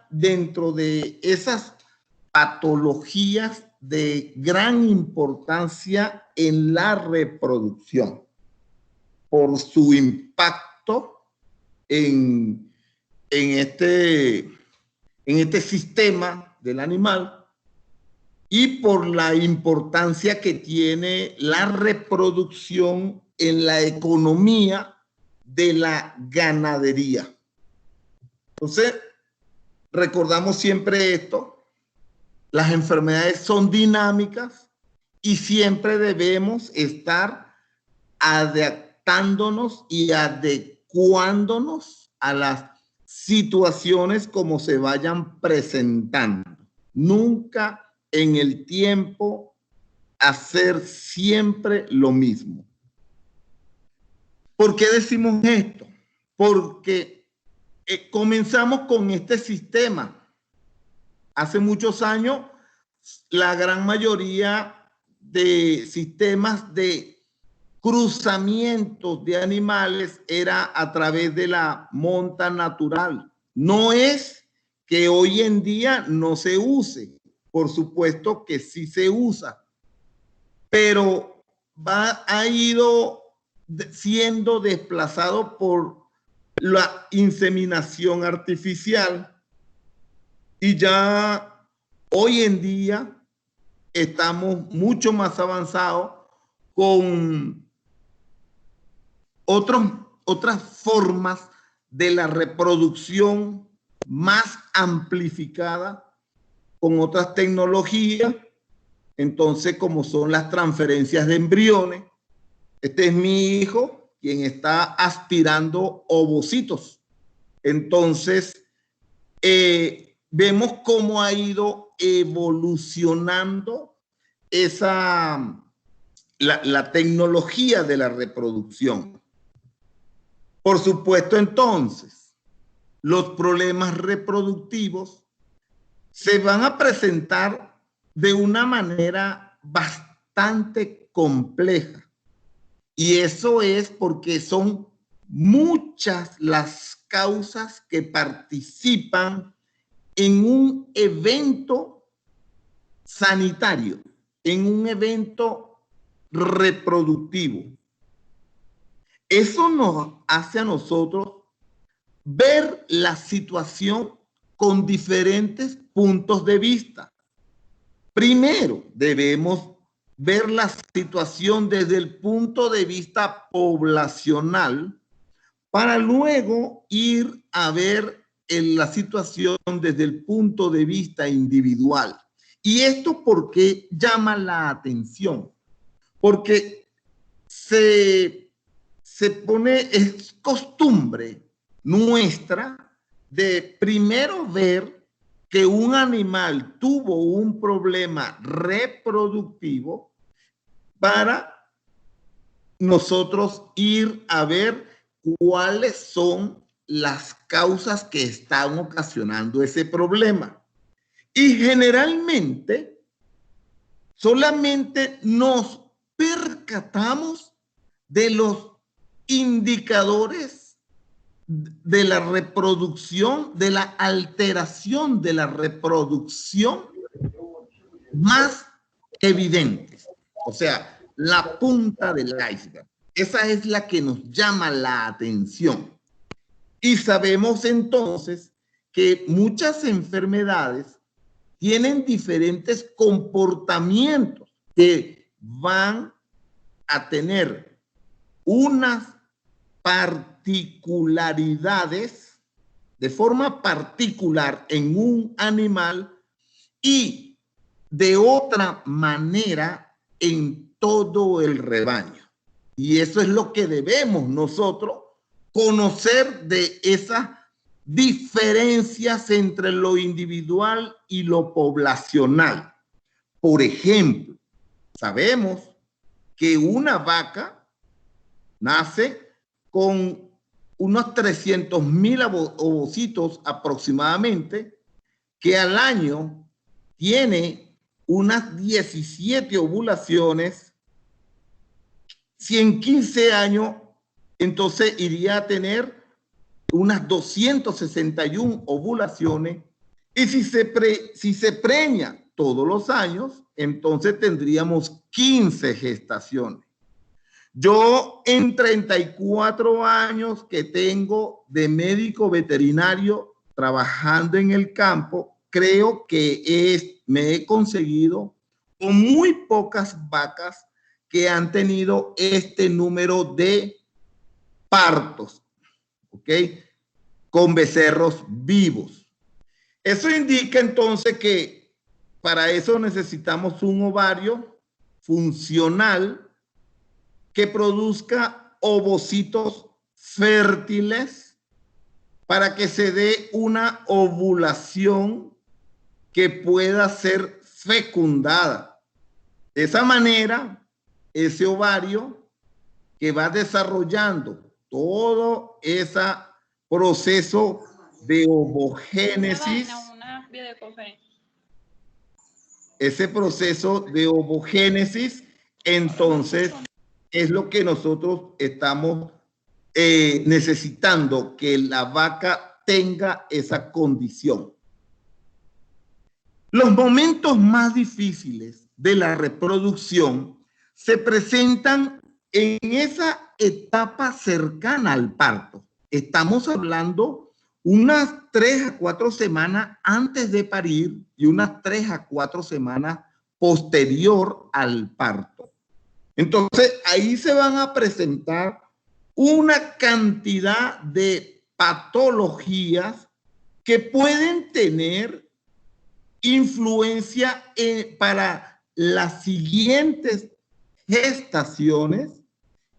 dentro de esas patologías de gran importancia en la reproducción por su impacto en este sistema del animal y por la importancia que tiene la reproducción en la economía de la ganadería. Entonces, recordamos siempre esto, las enfermedades son dinámicas y siempre debemos estar adaptándonos y adecuándonos a las situaciones como se vayan presentando. Nunca en el tiempo hacer siempre lo mismo. ¿Por qué decimos esto? Porque comenzamos con este sistema. Hace muchos años, la gran mayoría de sistemas de cruzamientos de animales era a través de la monta natural. No es que hoy en día no se use, por supuesto que sí se usa, pero ha ido siendo desplazado por la inseminación artificial y ya hoy en día estamos mucho más avanzados con otras formas de la reproducción más amplificada con otras tecnologías. Entonces, como son las transferencias de embriones, este es mi hijo quien está aspirando ovocitos. Entonces, vemos cómo ha ido evolucionando la tecnología de la reproducción. Por supuesto, entonces, los problemas reproductivos se van a presentar de una manera bastante compleja. Y eso es porque son muchas las causas que participan en un evento sanitario, en un evento reproductivo. Eso nos hace a nosotros ver la situación con diferentes puntos de vista. Primero, debemos ver la situación desde el punto de vista poblacional para luego ir a ver la situación desde el punto de vista individual. ¿Y esto por qué llama la atención? Porque es costumbre nuestra de primero ver que un animal tuvo un problema reproductivo para nosotros ir a ver cuáles son las causas que están ocasionando ese problema. Y generalmente solamente nos percatamos de los indicadores de la reproducción, de la alteración de la reproducción más evidentes. O sea, la punta del iceberg. Esa es la que nos llama la atención. Y sabemos entonces que muchas enfermedades tienen diferentes comportamientos que van a tener unas particularidades de forma particular en un animal y de otra manera en todo el rebaño. Y eso es lo que debemos nosotros conocer de esas diferencias entre lo individual y lo poblacional. Por ejemplo, sabemos que una vaca nace con unos 300,000 ovocitos aproximadamente, que al año tiene unas 17 ovulaciones. Si en 15 años, entonces iría a tener unas 261 ovulaciones, y si se preña todos los años, entonces tendríamos 15 gestaciones. Yo en 34 años que tengo de médico veterinario trabajando en el campo, creo que me he conseguido con muy pocas vacas que han tenido este número de partos, ¿ok? Con becerros vivos. Eso indica entonces que para eso necesitamos un ovario funcional que produzca ovocitos fértiles para que se dé una ovulación que pueda ser fecundada. De esa manera, ese ovario que va desarrollando todo ese proceso de ovogénesis, entonces es lo que nosotros estamos necesitando, que la vaca tenga esa condición. Los momentos más difíciles de la reproducción se presentan en esa etapa cercana al parto. Estamos hablando unas 3 a 4 semanas antes de parir y unas 3 a 4 semanas posterior al parto. Entonces, ahí se van a presentar una cantidad de patologías que pueden tener influencia para las siguientes gestaciones,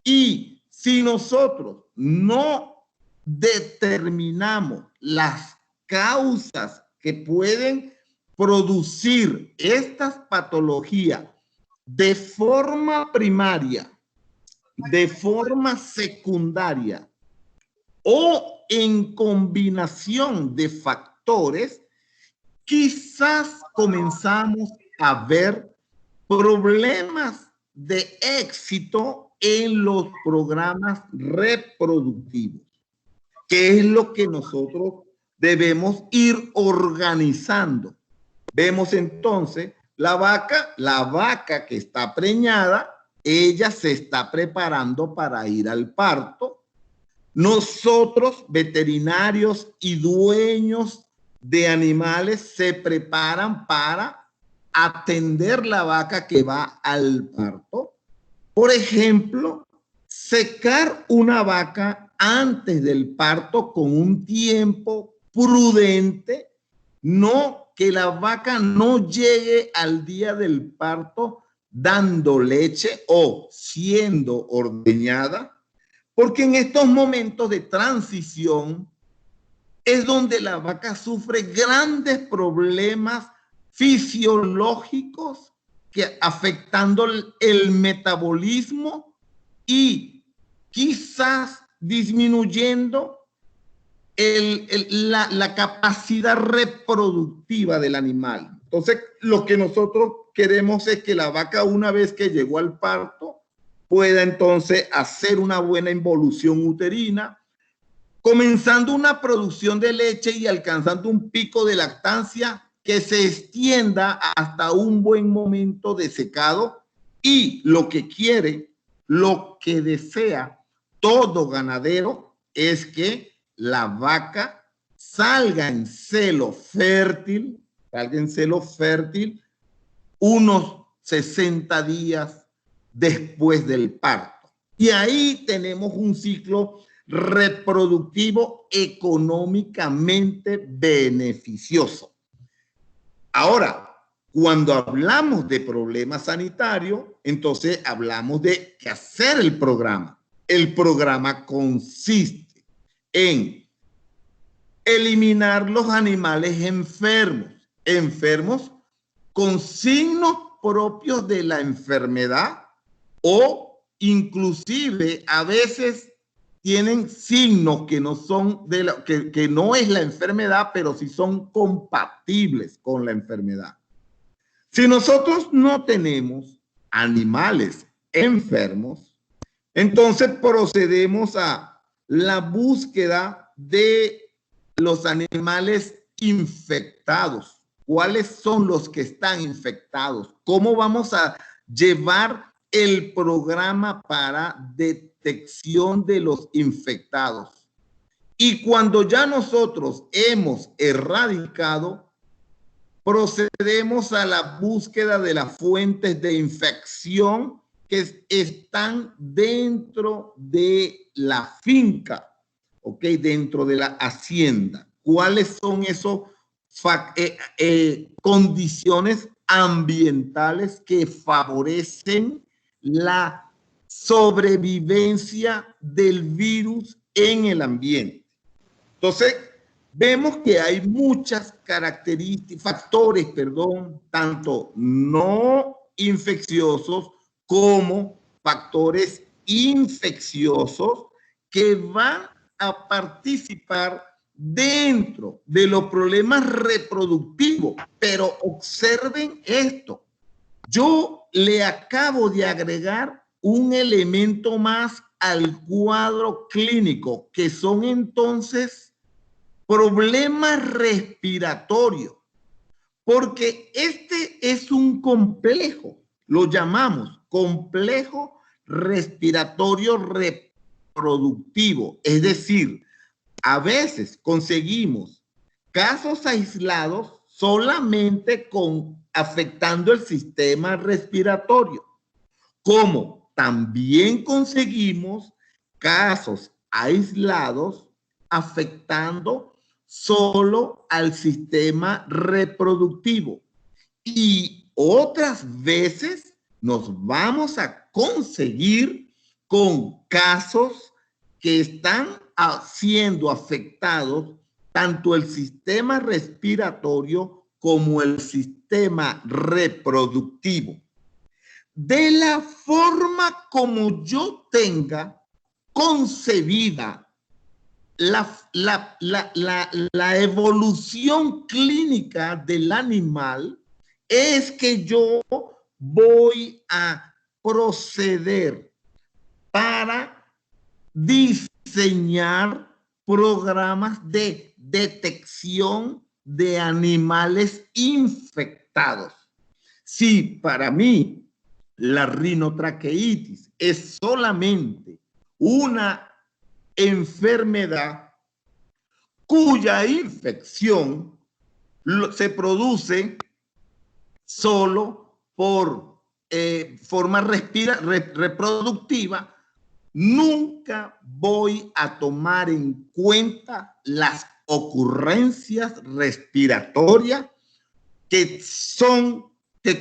y si nosotros no determinamos las causas que pueden producir estas patologías de forma primaria, de forma secundaria o en combinación de factores, quizás comenzamos a ver problemas de éxito en los programas reproductivos, que es lo que nosotros debemos ir organizando. Vemos entonces la vaca que está preñada, ella se está preparando para ir al parto. Nosotros, veterinarios y dueños de animales, se preparan para atender la vaca que va al parto. Por ejemplo, secar una vaca antes del parto con un tiempo prudente, no que la vaca no llegue al día del parto dando leche o siendo ordeñada, porque en estos momentos de transición es donde la vaca sufre grandes problemas fisiológicos que afectando el metabolismo y quizás disminuyendo la capacidad reproductiva del animal. Entonces, lo que nosotros queremos es que la vaca, una vez que llegó al parto, pueda entonces hacer una buena involución uterina, comenzando una producción de leche y alcanzando un pico de lactancia que se extienda hasta un buen momento de secado. Y lo que quiere, lo que desea todo ganadero es que la vaca salga en celo fértil, unos 60 días después del parto. Y ahí tenemos un ciclo reproductivo económicamente beneficioso. Ahora, cuando hablamos de problemas sanitarios, entonces hablamos de qué hacer el programa. El programa consiste en eliminar los animales enfermos con signos propios de la enfermedad, o inclusive a veces tienen signos que no son que no es la enfermedad, pero sí son compatibles con la enfermedad. Si nosotros no tenemos animales enfermos, entonces procedemos a la búsqueda de los animales infectados. ¿Cuáles son los que están infectados? ¿Cómo vamos a llevar el programa para detección de los infectados? Y cuando ya nosotros hemos erradicado, procedemos a la búsqueda de las fuentes de infección que están dentro de la finca, ¿ok? Dentro de la hacienda. ¿Cuáles son esos condiciones ambientales que favorecen la sobrevivencia del virus en el ambiente? Entonces, vemos que hay muchas características, factores, tanto no infecciosos como factores infecciosos que van a participar dentro de los problemas reproductivos. Pero observen esto. Yo le acabo de agregar un elemento más al cuadro clínico, que son entonces problemas respiratorios, porque este es un complejo, lo llamamos complejo respiratorio reproductivo. Es decir, a veces conseguimos casos aislados solamente afectando el sistema respiratorio, como también conseguimos casos aislados afectando solo al sistema reproductivo. Y otras veces nos vamos a conseguir con casos que están siendo afectados tanto el sistema respiratorio como el sistema reproductivo. De la forma como yo tenga concebida la evolución clínica del animal, es que yo voy a proceder para diseñar programas de detección de animales infectados. Si para mí la rinotraqueitis es solamente una enfermedad cuya infección se produce solo por forma reproductiva, nunca voy a tomar en cuenta las ocurrencias respiratorias que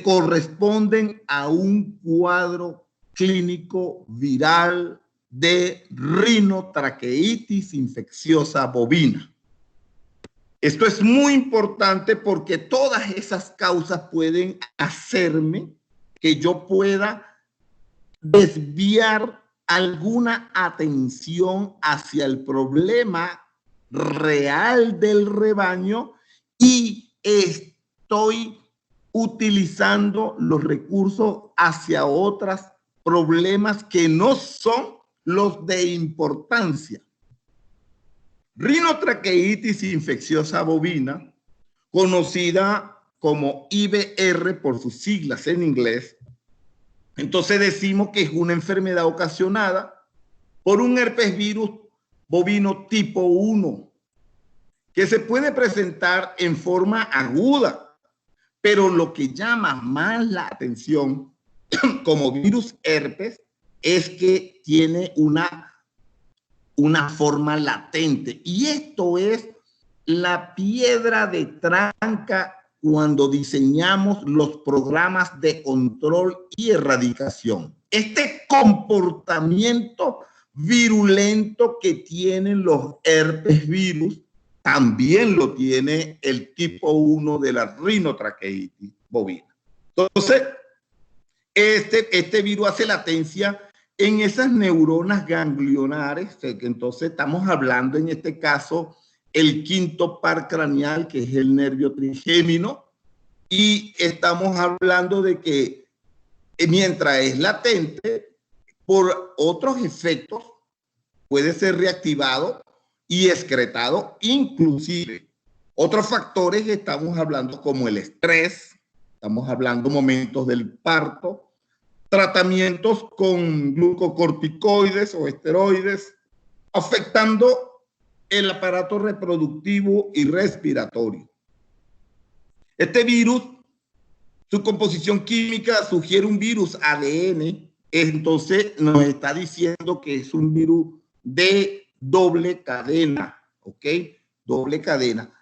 corresponden a un cuadro clínico viral de rinotraqueitis infecciosa bovina. Esto es muy importante porque todas esas causas pueden hacerme que yo pueda desviar alguna atención hacia el problema real del rebaño y estoy utilizando los recursos hacia otros problemas que no son los de importancia. Rinotraqueitis infecciosa bovina, conocida como IBR por sus siglas en inglés. Entonces decimos que es una enfermedad ocasionada por un herpes virus bovino tipo 1, que se puede presentar en forma aguda, pero lo que llama más la atención como virus herpes es que tiene una forma latente. Y esto es la piedra de tranca cuando diseñamos los programas de control y erradicación. Este comportamiento virulento que tienen los herpes virus también lo tiene el tipo 1 de la rinotraqueitis bovina. Entonces, este virus hace latencia en esas neuronas ganglionares, que entonces estamos hablando en este caso el quinto par craneal, que es el nervio trigémino, y estamos hablando de que mientras es latente, por otros efectos puede ser reactivado y excretado inclusive. Otros factores estamos hablando como el estrés, estamos hablando momentos del parto, tratamientos con glucocorticoides o esteroides, afectando el aparato reproductivo y respiratorio. Este virus, su composición química sugiere un virus ADN, entonces nos está diciendo que es un virus de doble cadena, ¿ok? Doble cadena.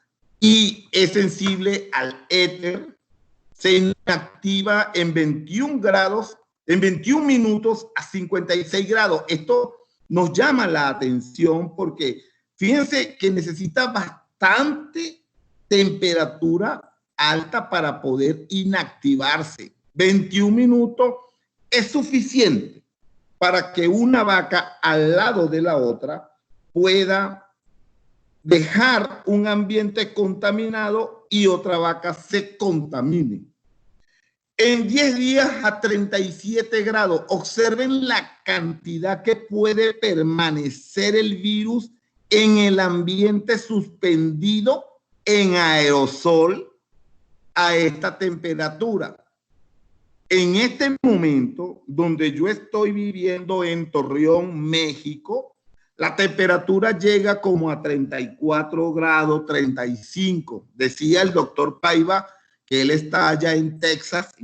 Y es sensible al éter, se inactiva en 21 grados, en 21 minutos a 56 grados. Esto nos llama la atención porque fíjense que necesita bastante temperatura alta para poder inactivarse. 21 minutos es suficiente para que una vaca al lado de la otra pueda dejar un ambiente contaminado y otra vaca se contamine. En 10 días a 37 grados, observen la cantidad que puede permanecer el virus en el ambiente suspendido en aerosol a esta temperatura. En este momento, donde yo estoy viviendo en Torreón, México, la temperatura llega como a 34 grados, 35. Decía el doctor Paiva que él está allá en Texas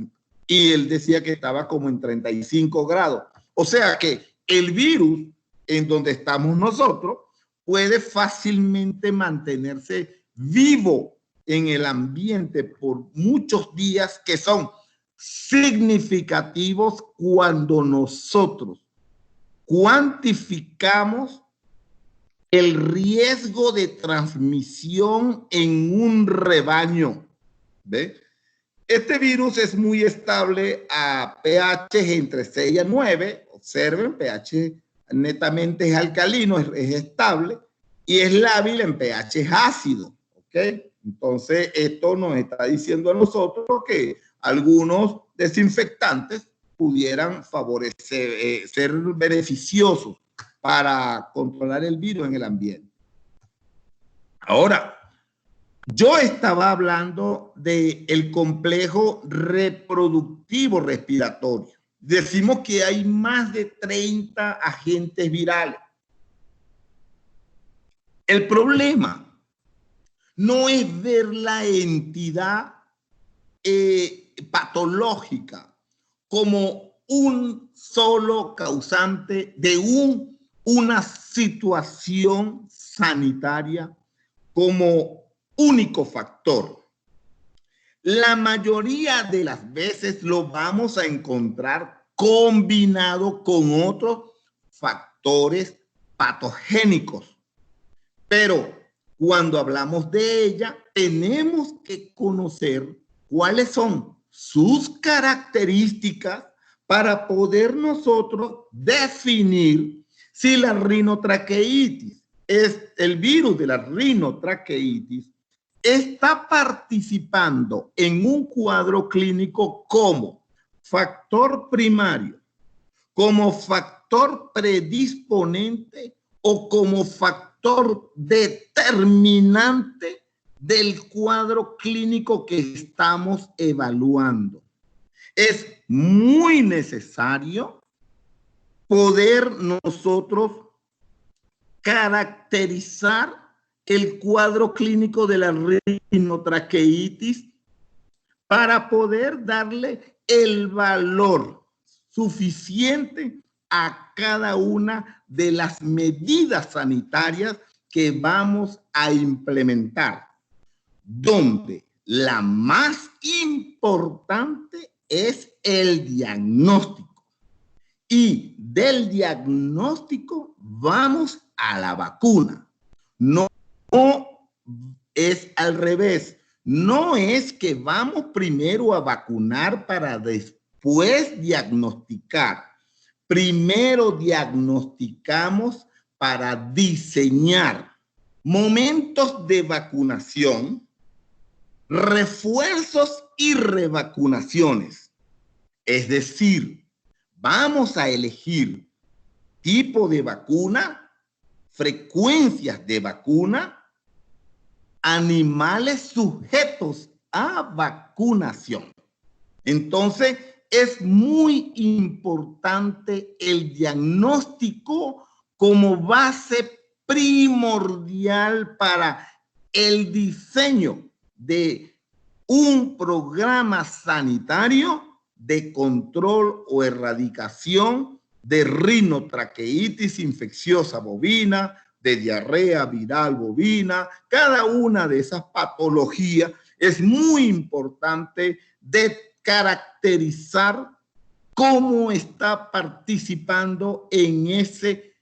y él decía que estaba como en 35 grados. O sea que el virus en donde estamos nosotros puede fácilmente mantenerse vivo en el ambiente por muchos días que son significativos cuando nosotros cuantificamos el riesgo de transmisión en un rebaño. ¿Ve? Este virus es muy estable a pH entre 6 y 9. Observen, pH netamente es alcalino, es estable, y es lábil en pH ácido. ¿Ok? Entonces, esto nos está diciendo a nosotros que algunos desinfectantes pudieran favorecer, ser beneficiosos para controlar el virus en el ambiente. Ahora, yo estaba hablando del complejo reproductivo respiratorio. Decimos que hay más de 30 agentes virales. El problema no es ver la entidad patológica como un solo causante de una situación sanitaria como único factor. La mayoría de las veces lo vamos a encontrar combinado con otros factores patogénicos. Pero cuando hablamos de ella, tenemos que conocer cuáles son sus características para poder nosotros definir si la rinotraqueitis, es el virus de la rinotraqueitis, está participando en un cuadro clínico como factor primario, como factor predisponente o como factor determinante del cuadro clínico que estamos evaluando. Es muy necesario poder nosotros caracterizar el cuadro clínico de la rinotraqueitis para poder darle el valor suficiente a cada una de las medidas sanitarias que vamos a implementar, donde la más importante es el diagnóstico. Y del diagnóstico vamos a la vacuna. No es al revés. No es que vamos primero a vacunar para después diagnosticar. Primero diagnosticamos para diseñar momentos de vacunación, refuerzos y revacunaciones. Es decir, vamos a elegir tipo de vacuna, frecuencias de vacuna, animales sujetos a vacunación. Entonces, es muy importante el diagnóstico como base primordial para el diseño de un programa sanitario de control o erradicación de rinotraqueitis infecciosa bovina, de diarrea viral bovina. Cada una de esas patologías es muy importante de caracterizar cómo está participando en ese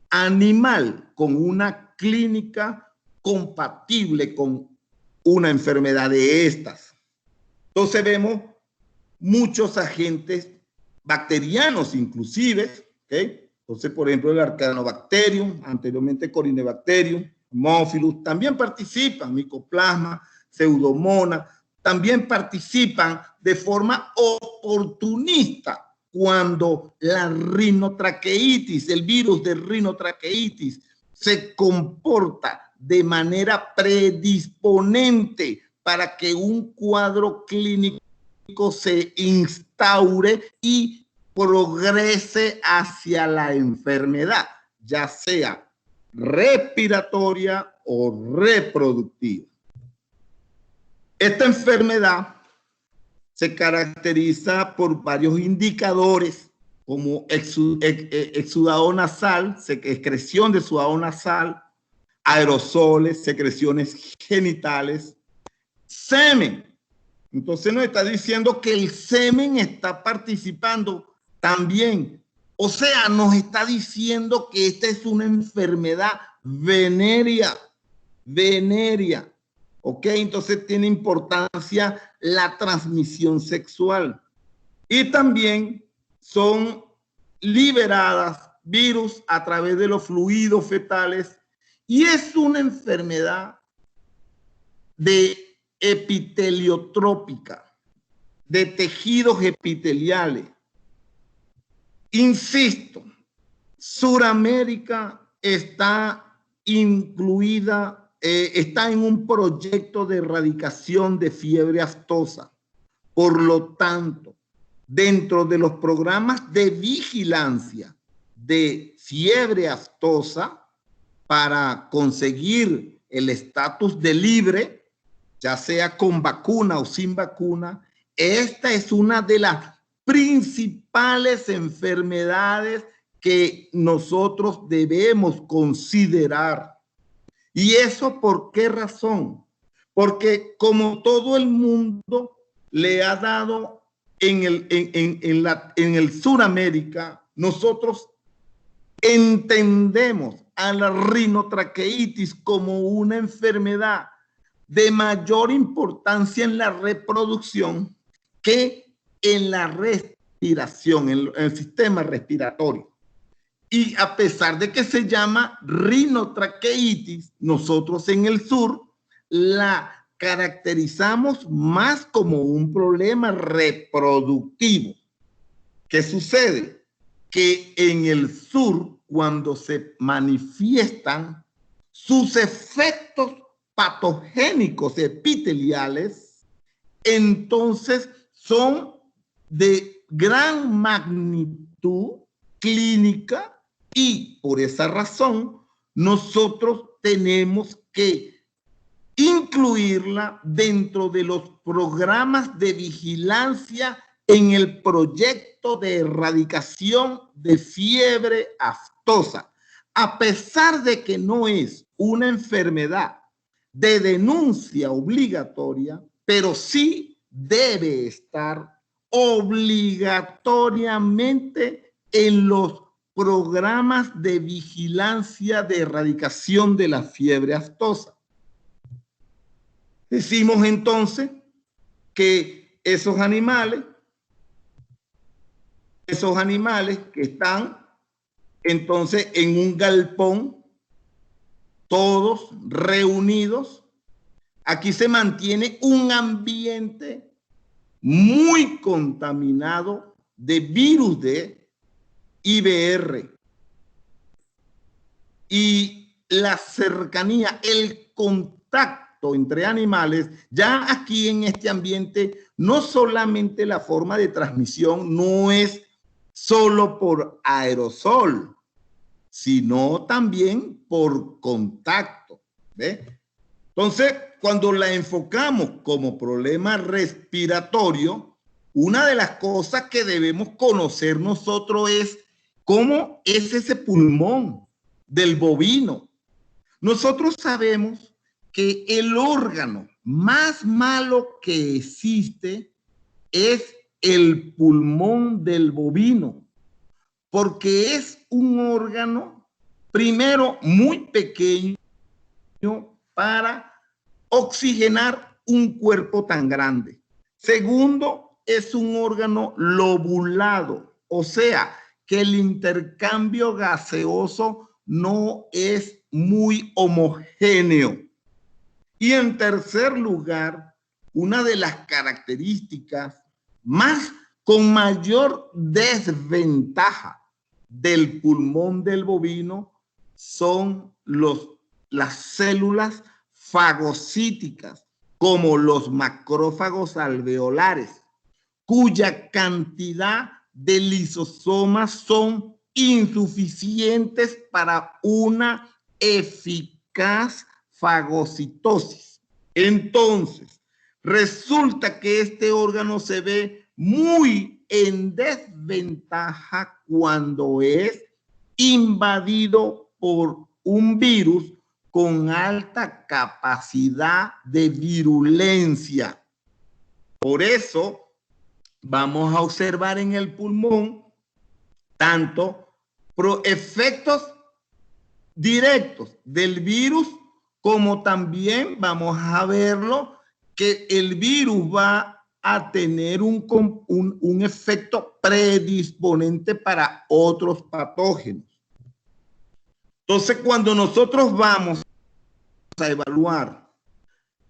animal con una clínica compatible con una enfermedad de estas. Entonces vemos muchos agentes bacterianos inclusive, ¿okay? Entonces, por ejemplo, el Arcanobacterium, anteriormente Corynebacterium, Haemophilus, también participan, Mycoplasma, Pseudomonas, también participan de forma oportunista cuando la rinotraqueitis, el virus de rinotraqueitis, se comporta de manera predisponente para que un cuadro clínico se instaure y progrese hacia la enfermedad, ya sea respiratoria o reproductiva. Esta enfermedad se caracteriza por varios indicadores como exudado nasal, excreción de sudado nasal, aerosoles, secreciones genitales, semen. Entonces nos está diciendo que el semen está participando también. O sea, nos está diciendo que esta es una enfermedad venérea. ¿Ok? Entonces tiene importancia la transmisión sexual. Y también son liberadas virus a través de los fluidos fetales. Y es una enfermedad de epiteliotrópica, de tejidos epiteliales. Insisto, Suramérica está incluida, está en un proyecto de erradicación de fiebre aftosa. Por lo tanto, dentro de los programas de vigilancia de fiebre aftosa, para conseguir el estatus de libre, ya sea con vacuna o sin vacuna, esta es una de las principales enfermedades que nosotros debemos considerar. ¿Y eso por qué razón? Porque como todo el mundo le ha dado en el Suramérica, nosotros entendemos a la rinotraqueitis como una enfermedad de mayor importancia en la reproducción que en la respiración, en el sistema respiratorio. Y a pesar de que se llama rinotraqueitis, nosotros en el sur la caracterizamos más como un problema reproductivo. ¿Qué sucede? Que en el sur, cuando se manifiestan sus efectos patogénicos epiteliales, entonces son de gran magnitud clínica y por esa razón nosotros tenemos que incluirla dentro de los programas de vigilancia en el proyecto de erradicación de fiebre aftosa, a pesar de que no es una enfermedad de denuncia obligatoria, pero sí debe estar obligatoriamente en los programas de vigilancia de erradicación de la fiebre aftosa. Decimos entonces que esos animales que están entonces en un galpón, todos reunidos, aquí se mantiene un ambiente muy contaminado de virus de IBR. Y la cercanía, el contacto entre animales, ya aquí en este ambiente, no solamente la forma de transmisión no es solo por aerosol, sino también por contacto, ¿ve? Entonces, cuando la enfocamos como problema respiratorio, una de las cosas que debemos conocer nosotros es cómo es ese pulmón del bovino. Nosotros sabemos que el órgano más malo que existe es el pulmón del bovino, porque es un órgano, primero, muy pequeño para oxigenar un cuerpo tan grande. Segundo, es un órgano lobulado, o sea, que el intercambio gaseoso no es muy homogéneo. Y en tercer lugar, una de las características con mayor desventaja del pulmón del bovino son las células fagocíticas, como los macrófagos alveolares, cuya cantidad de lisosomas son insuficientes para una eficaz fagocitosis. Entonces, resulta que este órgano se ve muy en desventaja cuando es invadido por un virus con alta capacidad de virulencia. Por eso vamos a observar en el pulmón tanto efectos directos del virus, como también vamos a verlo que el virus va a tener un efecto predisponente para otros patógenos. Entonces, cuando nosotros vamos a evaluar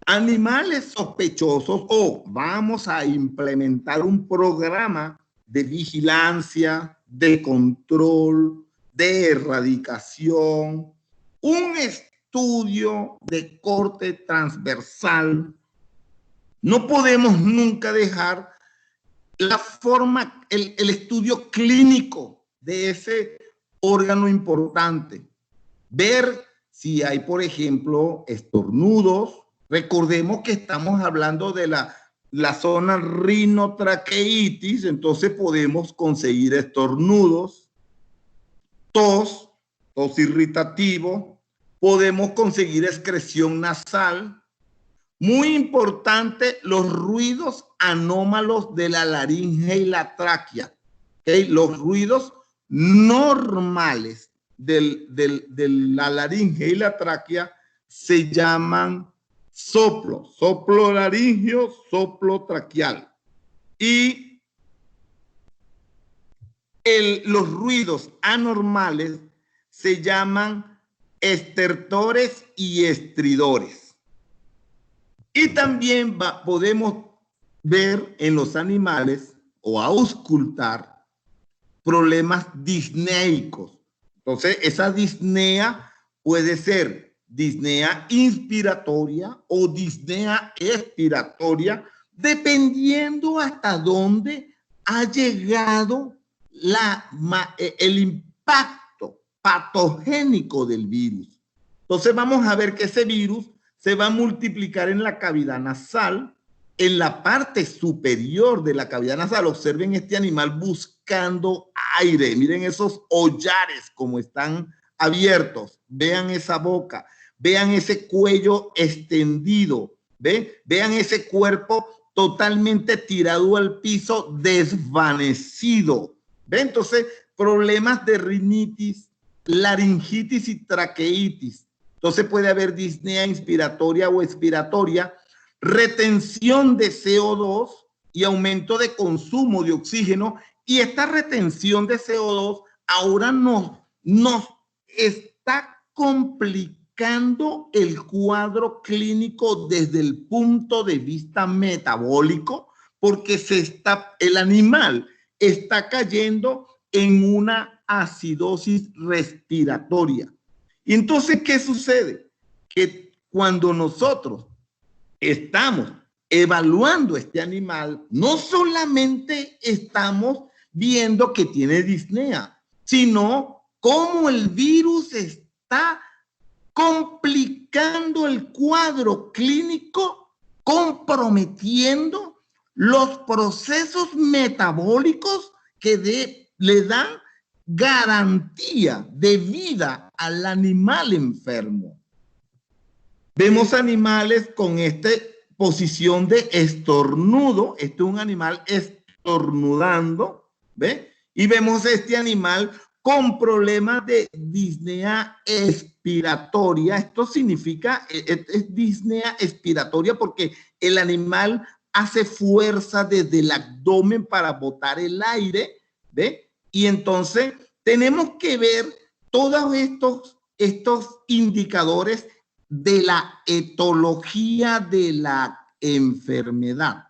animales sospechosos o vamos a implementar un programa de vigilancia, de control, de erradicación, un estudio de corte transversal, no podemos nunca dejar la forma, el estudio clínico de ese órgano importante. Ver si hay, por ejemplo, estornudos. Recordemos que estamos hablando de la zona rinotraqueitis, entonces podemos conseguir estornudos, tos irritativo, podemos conseguir excreción nasal. Muy importante, los ruidos anómalos de la laringe y la tráquea. ¿Okay? Los ruidos normales de la laringe y la tráquea se llaman soplo laringio, soplo traqueal. Y los ruidos anormales se llaman estertores y estridores. Y también podemos ver en los animales o auscultar problemas disneicos. Entonces, esa disnea puede ser disnea inspiratoria o disnea expiratoria, dependiendo hasta dónde ha llegado el impacto patogénico del virus. Entonces, vamos a ver que ese virus se va a multiplicar en la cavidad nasal, en la parte superior de la cavidad nasal. Observen este animal buscando aire. Miren esos hollares como están abiertos. Vean esa boca. Vean ese cuello extendido. Vean ese cuerpo totalmente tirado al piso, desvanecido. Entonces, problemas de rinitis, laringitis y traqueitis. Entonces puede haber disnea inspiratoria o expiratoria, retención de CO2 y aumento de consumo de oxígeno. Y esta retención de CO2 ahora nos está complicando el cuadro clínico desde el punto de vista metabólico, porque el animal está cayendo en una acidosis respiratoria. Y entonces, ¿qué sucede? Que cuando nosotros estamos evaluando este animal, no solamente estamos viendo que tiene disnea, sino cómo el virus está complicando el cuadro clínico, comprometiendo los procesos metabólicos que le dan garantía de vida al animal enfermo. Vemos animales con esta posición de estornudo. Este es un animal estornudando, ¿ve? Y vemos este animal con problemas de disnea expiratoria. Esto significa, es disnea expiratoria porque el animal hace fuerza desde el abdomen para botar el aire, ¿ve? Y entonces tenemos que ver todos estos indicadores de la etología de la enfermedad,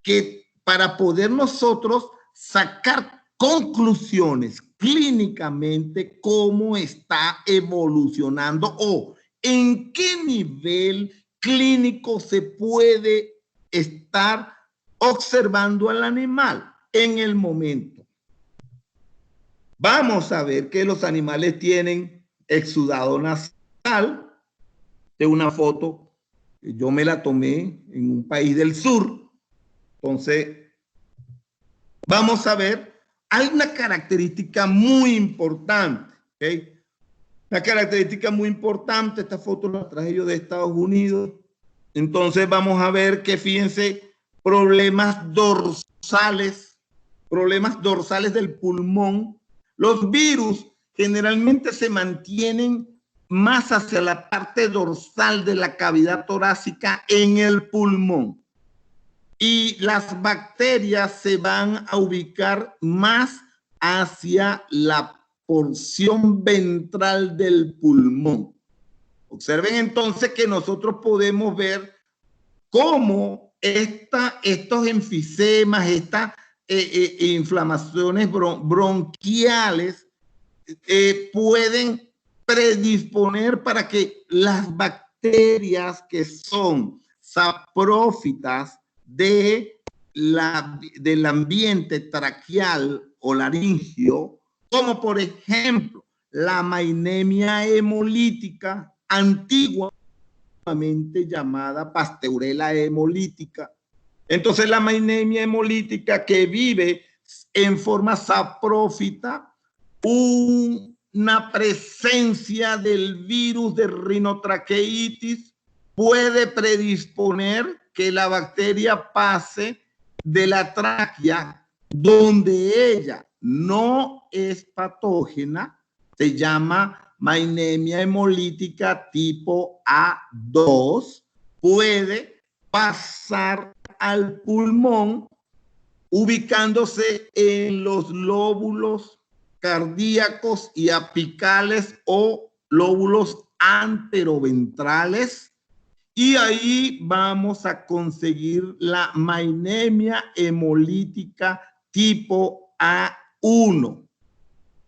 que para poder nosotros sacar conclusiones clínicamente cómo está evolucionando o en qué nivel clínico se puede estar observando al animal en el momento. Vamos a ver que los animales tienen exudado nasal. De una foto, yo me la tomé en un país del sur. Entonces, vamos a ver, hay una característica muy importante, ¿okay? Una característica muy importante, esta foto la traje yo de Estados Unidos. Entonces vamos a ver que, fíjense, problemas dorsales del pulmón. Los virus generalmente se mantienen más hacia la parte dorsal de la cavidad torácica en el pulmón. Y las bacterias se van a ubicar más hacia la porción ventral del pulmón. Observen entonces que nosotros podemos ver cómo estos enfisemas, estas inflamaciones bronquiales pueden predisponer para que las bacterias que son saprófitas del ambiente traqueal o laringio, como por ejemplo la mainemia hemolítica, antiguamente llamada Pasteurella hemolítica. Entonces la mainemia hemolítica, que vive en forma saprófita, una presencia del virus de rinotraqueitis puede predisponer que la bacteria pase de la tráquea, donde ella no es patógena, se llama mainemia hemolítica tipo A2, puede pasar al pulmón, ubicándose en los lóbulos cardíacos y apicales o lóbulos anteroventrales, y ahí vamos a conseguir la mainemia hemolítica tipo A1,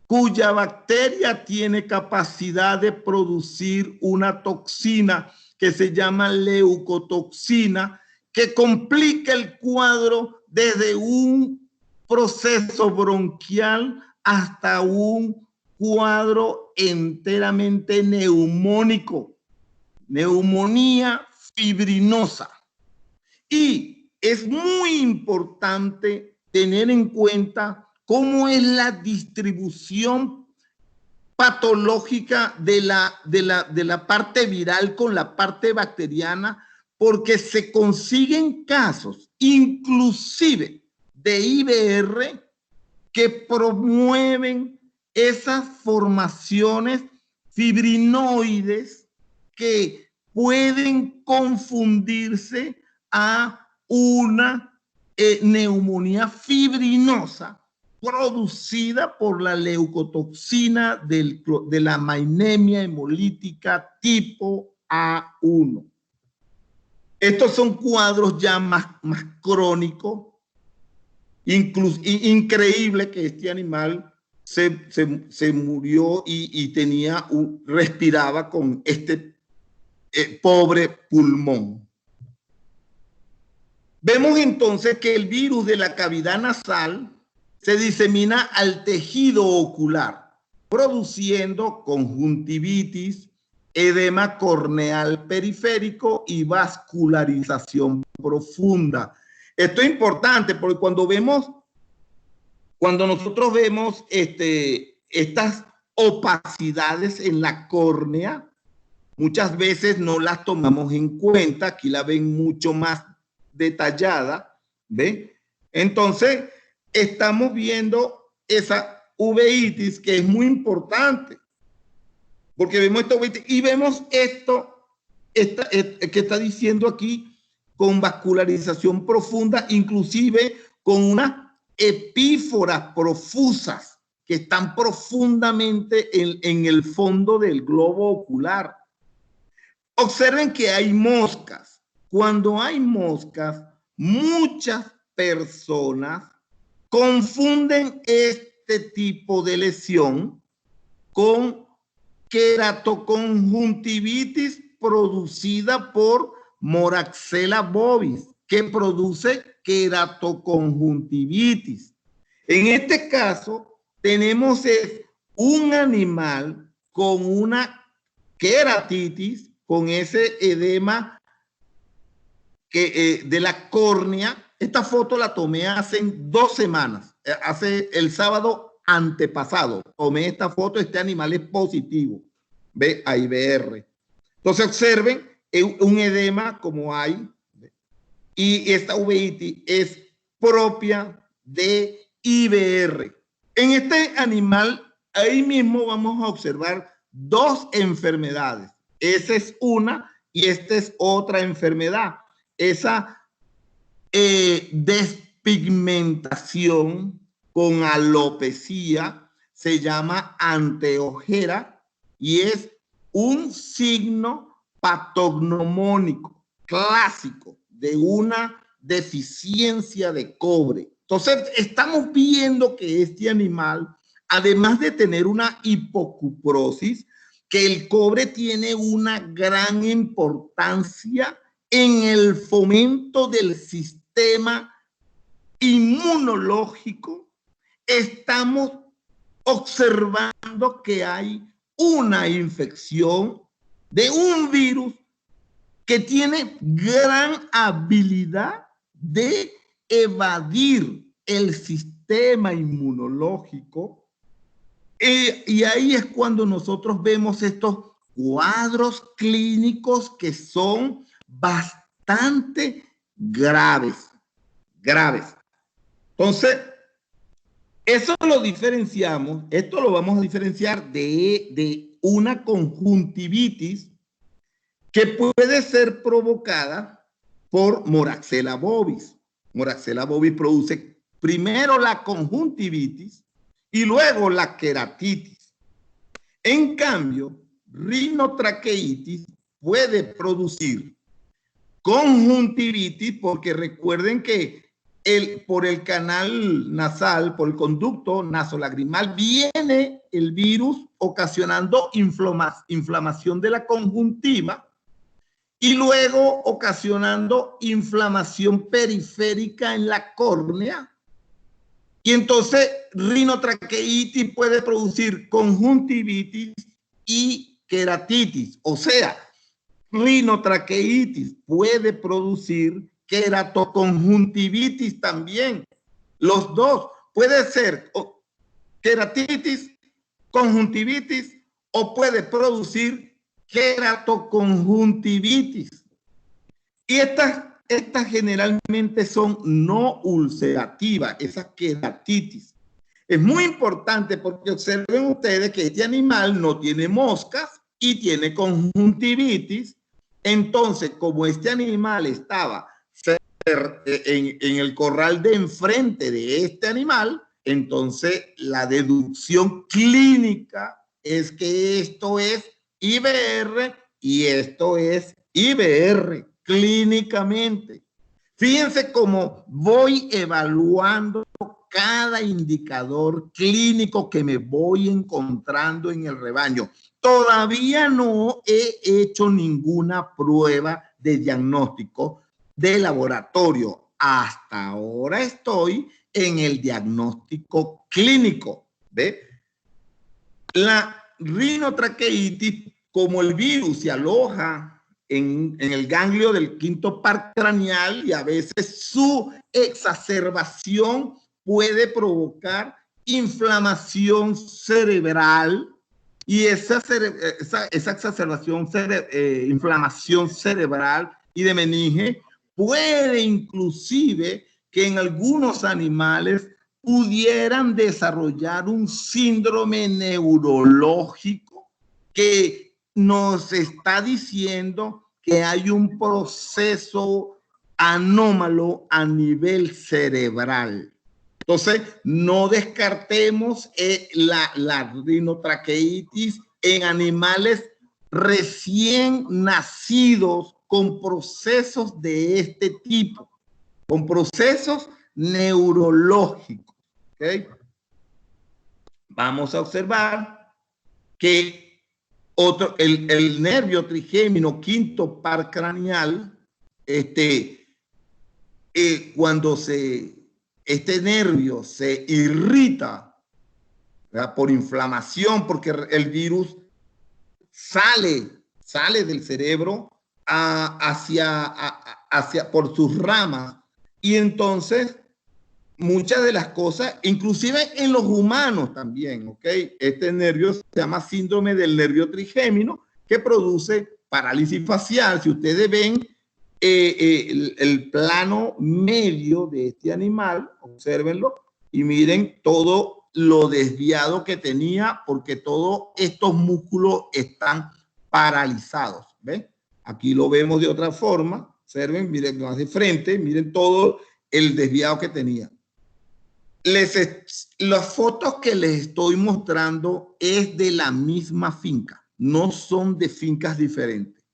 cuya bacteria tiene capacidad de producir una toxina que se llama leucotoxina, que complica el cuadro desde un proceso bronquial hasta un cuadro enteramente neumónico, neumonía fibrinosa. Y es muy importante tener en cuenta cómo es la distribución patológica de la parte viral con la parte bacteriana, porque se consiguen casos, inclusive de IBR, que promueven esas formaciones fibrinoides que pueden confundirse a una neumonía fibrinosa producida por la leucotoxina de la mainemia hemolítica tipo A1. Estos son cuadros ya más crónicos. Increíble que este animal se murió y tenía respiraba con este pobre pulmón. Vemos entonces que el virus de la cavidad nasal se disemina al tejido ocular, produciendo conjuntivitis, edema corneal periférico y vascularización profunda. Esto es importante porque cuando nosotros vemos estas opacidades en la córnea, muchas veces no las tomamos en cuenta. Aquí la ven mucho más detallada, ¿ve? Entonces, estamos viendo esa uveitis que es muy importante, porque vemos esta uveitis y vemos esto que está diciendo aquí, con vascularización profunda, inclusive con unas epíforas profusas que están profundamente en el fondo del globo ocular. Observen que hay moscas. Cuando hay moscas, muchas personas confunden este tipo de lesión con queratoconjuntivitis producida por Moraxella bovis, que produce queratoconjuntivitis. En este caso, tenemos un animal con una queratitis, con ese edema de la córnea. Esta foto la tomé hace 2 semanas, hace el sábado antepasado. Tomé esta foto, este animal es positivo, ve a IBR. Entonces observen un edema como hay, y esta uveitis es propia de IBR. En este animal, ahí mismo vamos a observar 2 enfermedades. Esa es una y esta es otra enfermedad. Esa despigmentación con alopecia se llama anteojera y es un signo patognomónico clásico de una deficiencia de cobre. Entonces, estamos viendo que este animal, además de tener una hipocuprosis, que el cobre tiene una gran importancia en el fomento del sistema inmunológico. Estamos observando que hay una infección de un virus que tiene gran habilidad de evadir el sistema inmunológico. Y ahí es cuando nosotros vemos estos cuadros clínicos que son bastante graves. Entonces, eso lo diferenciamos, esto lo vamos a diferenciar de una conjuntivitis que puede ser provocada por Moraxella bovis. Moraxella bovis produce primero la conjuntivitis y luego la queratitis. En cambio, rinotraqueitis puede producir conjuntivitis, porque recuerden que por el canal nasal, por el conducto nasolagrimal, viene el virus ocasionando inflamación de la conjuntiva y luego ocasionando inflamación periférica en la córnea. Y entonces rinotraqueitis puede producir conjuntivitis y queratitis. O sea, rinotraqueitis puede producir queratoconjuntivitis también. Los dos. Puede ser queratitis, conjuntivitis, o puede producir queratoconjuntivitis. Y estas generalmente son no ulcerativas, esas queratitis. Es muy importante porque observen ustedes que este animal no tiene moscas y tiene conjuntivitis. Entonces, como este animal estaba en el corral de enfrente de este animal, entonces la deducción clínica es que esto es IBR y esto es IBR clínicamente. Fíjense cómo voy evaluando cada indicador clínico que me voy encontrando en el rebaño. Todavía no he hecho ninguna prueba de diagnóstico de laboratorio. Hasta ahora estoy en el diagnóstico clínico. ¿Ve? La rinotraqueitis, como el virus se aloja en el ganglio del quinto par craneal y a veces su exacerbación puede provocar inflamación cerebral, y esa exacerbación, inflamación cerebral y de meninge puede inclusive que en algunos animales pudieran desarrollar un síndrome neurológico que nos está diciendo que hay un proceso anómalo a nivel cerebral. Entonces, no descartemos la rinotraqueitis en animales recién nacidos con procesos de este tipo, con procesos neurológicos. ¿Okay? Vamos a observar que el nervio trigémino quinto par craneal, cuando este nervio se irrita, ¿verdad?, por inflamación, porque el virus sale del cerebro por sus ramas, y entonces muchas de las cosas, inclusive en los humanos también, ¿ok? Este nervio se llama síndrome del nervio trigémino, que produce parálisis facial. Si ustedes ven el plano medio de este animal, obsérvenlo y miren todo lo desviado que tenía, porque todos estos músculos están paralizados. ¿Ven? Aquí lo vemos de otra forma. Observen, miren más de frente, miren todo el desviado que tenía. Las fotos que les estoy mostrando es de la misma finca, no son de fincas diferentes.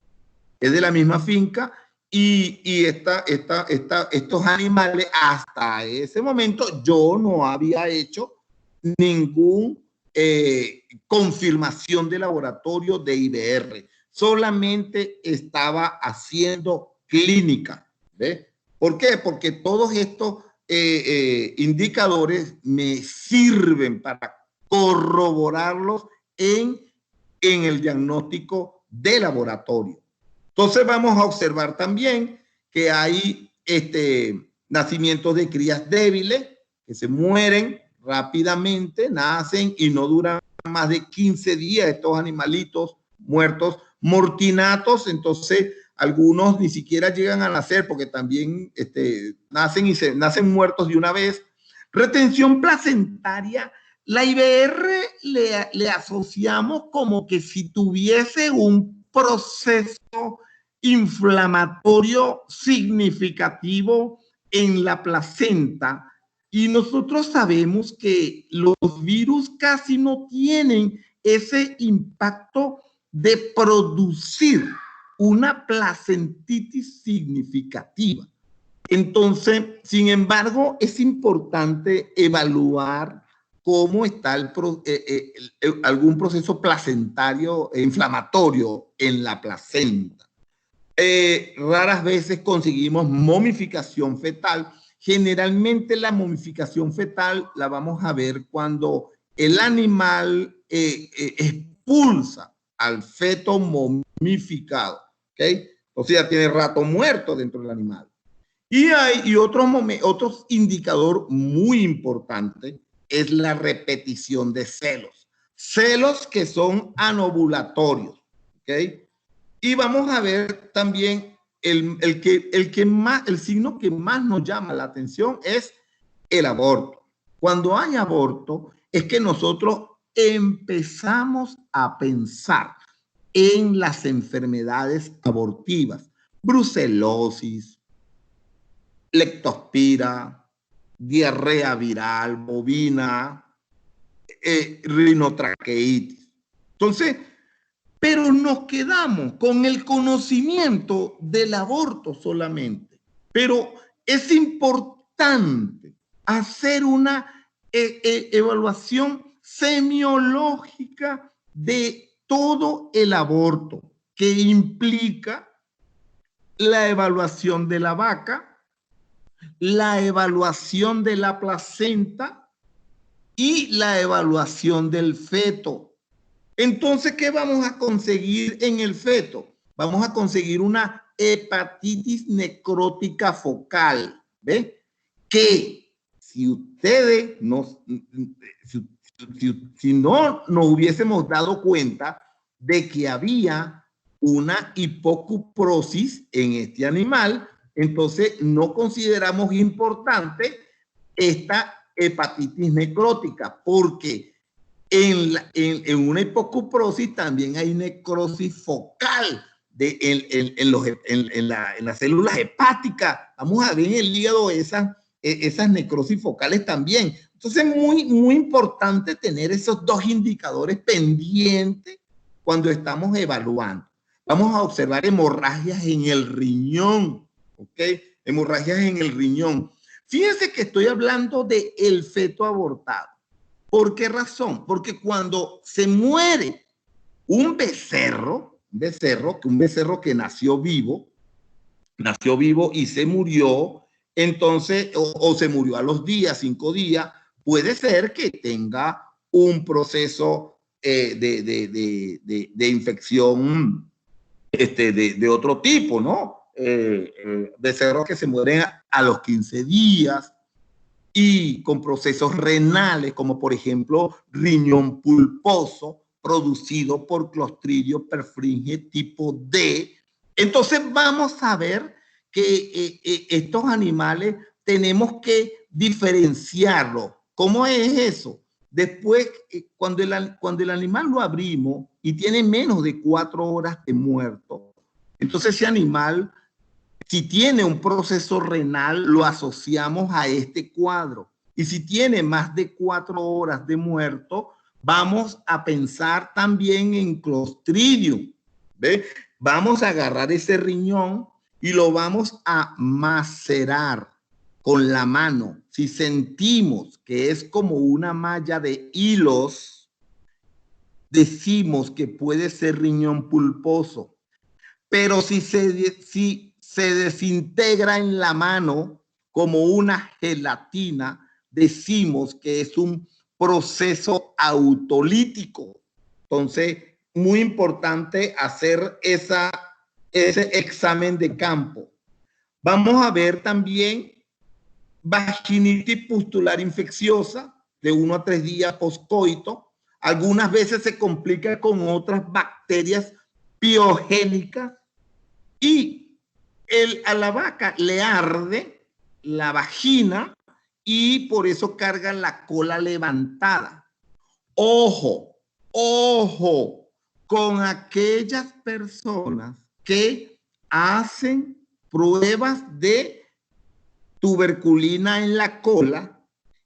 Es de la misma finca, y estos animales, hasta ese momento yo no había hecho ninguna confirmación de laboratorio de IBR. Solamente estaba haciendo clínica. ¿Ves? ¿Por qué? Porque todos estos indicadores me sirven para corroborarlos en el diagnóstico de laboratorio. Entonces vamos a observar también que hay nacimientos de crías débiles que se mueren rápidamente, nacen y no duran más de 15 días estos animalitos muertos, mortinatos. Entonces algunos ni siquiera llegan a nacer porque también nacen muertos de una vez. Retención placentaria, la IBR le asociamos como que si tuviese un proceso inflamatorio significativo en la placenta, y nosotros sabemos que los virus casi no tienen ese impacto de producir una placentitis significativa. Entonces, sin embargo, es importante evaluar cómo está algún proceso placentario inflamatorio en la placenta. Raras veces conseguimos momificación fetal. Generalmente la momificación fetal la vamos a ver cuando el animal expulsa al feto momificado. ¿Okay? O sea, tiene rato muerto dentro del animal. Y hay otros indicador muy importante, es la repetición de celos. Celos que son anovulatorios. ¿Okay? Y vamos a ver también el signo que más nos llama la atención es el aborto. Cuando hay aborto es que nosotros empezamos a pensar en las enfermedades abortivas, brucelosis, leptospira, diarrea viral bovina, rinotraqueitis. Entonces, pero nos quedamos con el conocimiento del aborto solamente. Pero es importante hacer una evaluación semiológica de todo el aborto, que implica la evaluación de la vaca, la evaluación de la placenta y la evaluación del feto. Entonces, ¿qué vamos a conseguir en el feto? Vamos a conseguir una hepatitis necrótica focal, ¿ve? Que si ustedes si no nos hubiésemos dado cuenta de que había una hipocuprosis en este animal, entonces no consideramos importante esta hepatitis necrótica, porque en una hipocuprosis también hay necrosis focal en las células hepáticas. Vamos a ver en el hígado esas necrosis focales también. Entonces es muy importante tener esos dos indicadores pendientes cuando estamos evaluando. Vamos a observar hemorragias en el riñón, ¿ok? Hemorragias en el riñón. Fíjense que estoy hablando del feto abortado. ¿Por qué razón? Porque cuando se muere un becerro que nació vivo y se murió, entonces, o se murió a los días, 5 días, puede ser que tenga un proceso de infección de otro tipo, ¿no? Becerros que se mueren a los 15 días y con procesos renales, como por ejemplo riñón pulposo producido por Clostridio perfringens tipo D. Entonces vamos a ver que estos animales tenemos que diferenciarlos. ¿Cómo es eso? Después, cuando el animal lo abrimos y tiene menos de 4 horas de muerto, entonces ese animal, si tiene un proceso renal, lo asociamos a este cuadro. Y si tiene más de 4 horas de muerto, vamos a pensar también en Clostridium. ¿Ve? Vamos a agarrar ese riñón y lo vamos a macerar con la mano. Si sentimos que es como una malla de hilos, decimos que puede ser riñón pulposo. Pero si se desintegra en la mano como una gelatina, decimos que es un proceso autolítico. Entonces, muy importante hacer ese examen de campo. Vamos a ver también vaginitis pustular infecciosa de 1 a 3 días postcoito. Algunas veces se complica con otras bacterias piogénicas y a la vaca le arde la vagina y por eso carga la cola levantada. Ojo, ojo con aquellas personas que hacen pruebas de tuberculina en la cola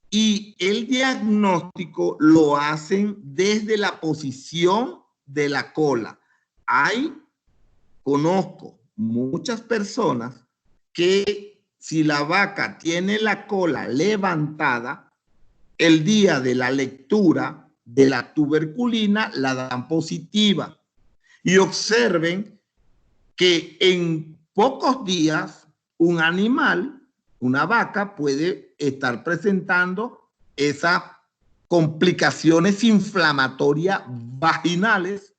y el diagnóstico lo hacen desde la posición de la cola. Conozco muchas personas que si la vaca tiene la cola levantada, el día de la lectura de la tuberculina la dan positiva. Y observen que en pocos días un animal, una vaca, puede estar presentando esas complicaciones inflamatorias vaginales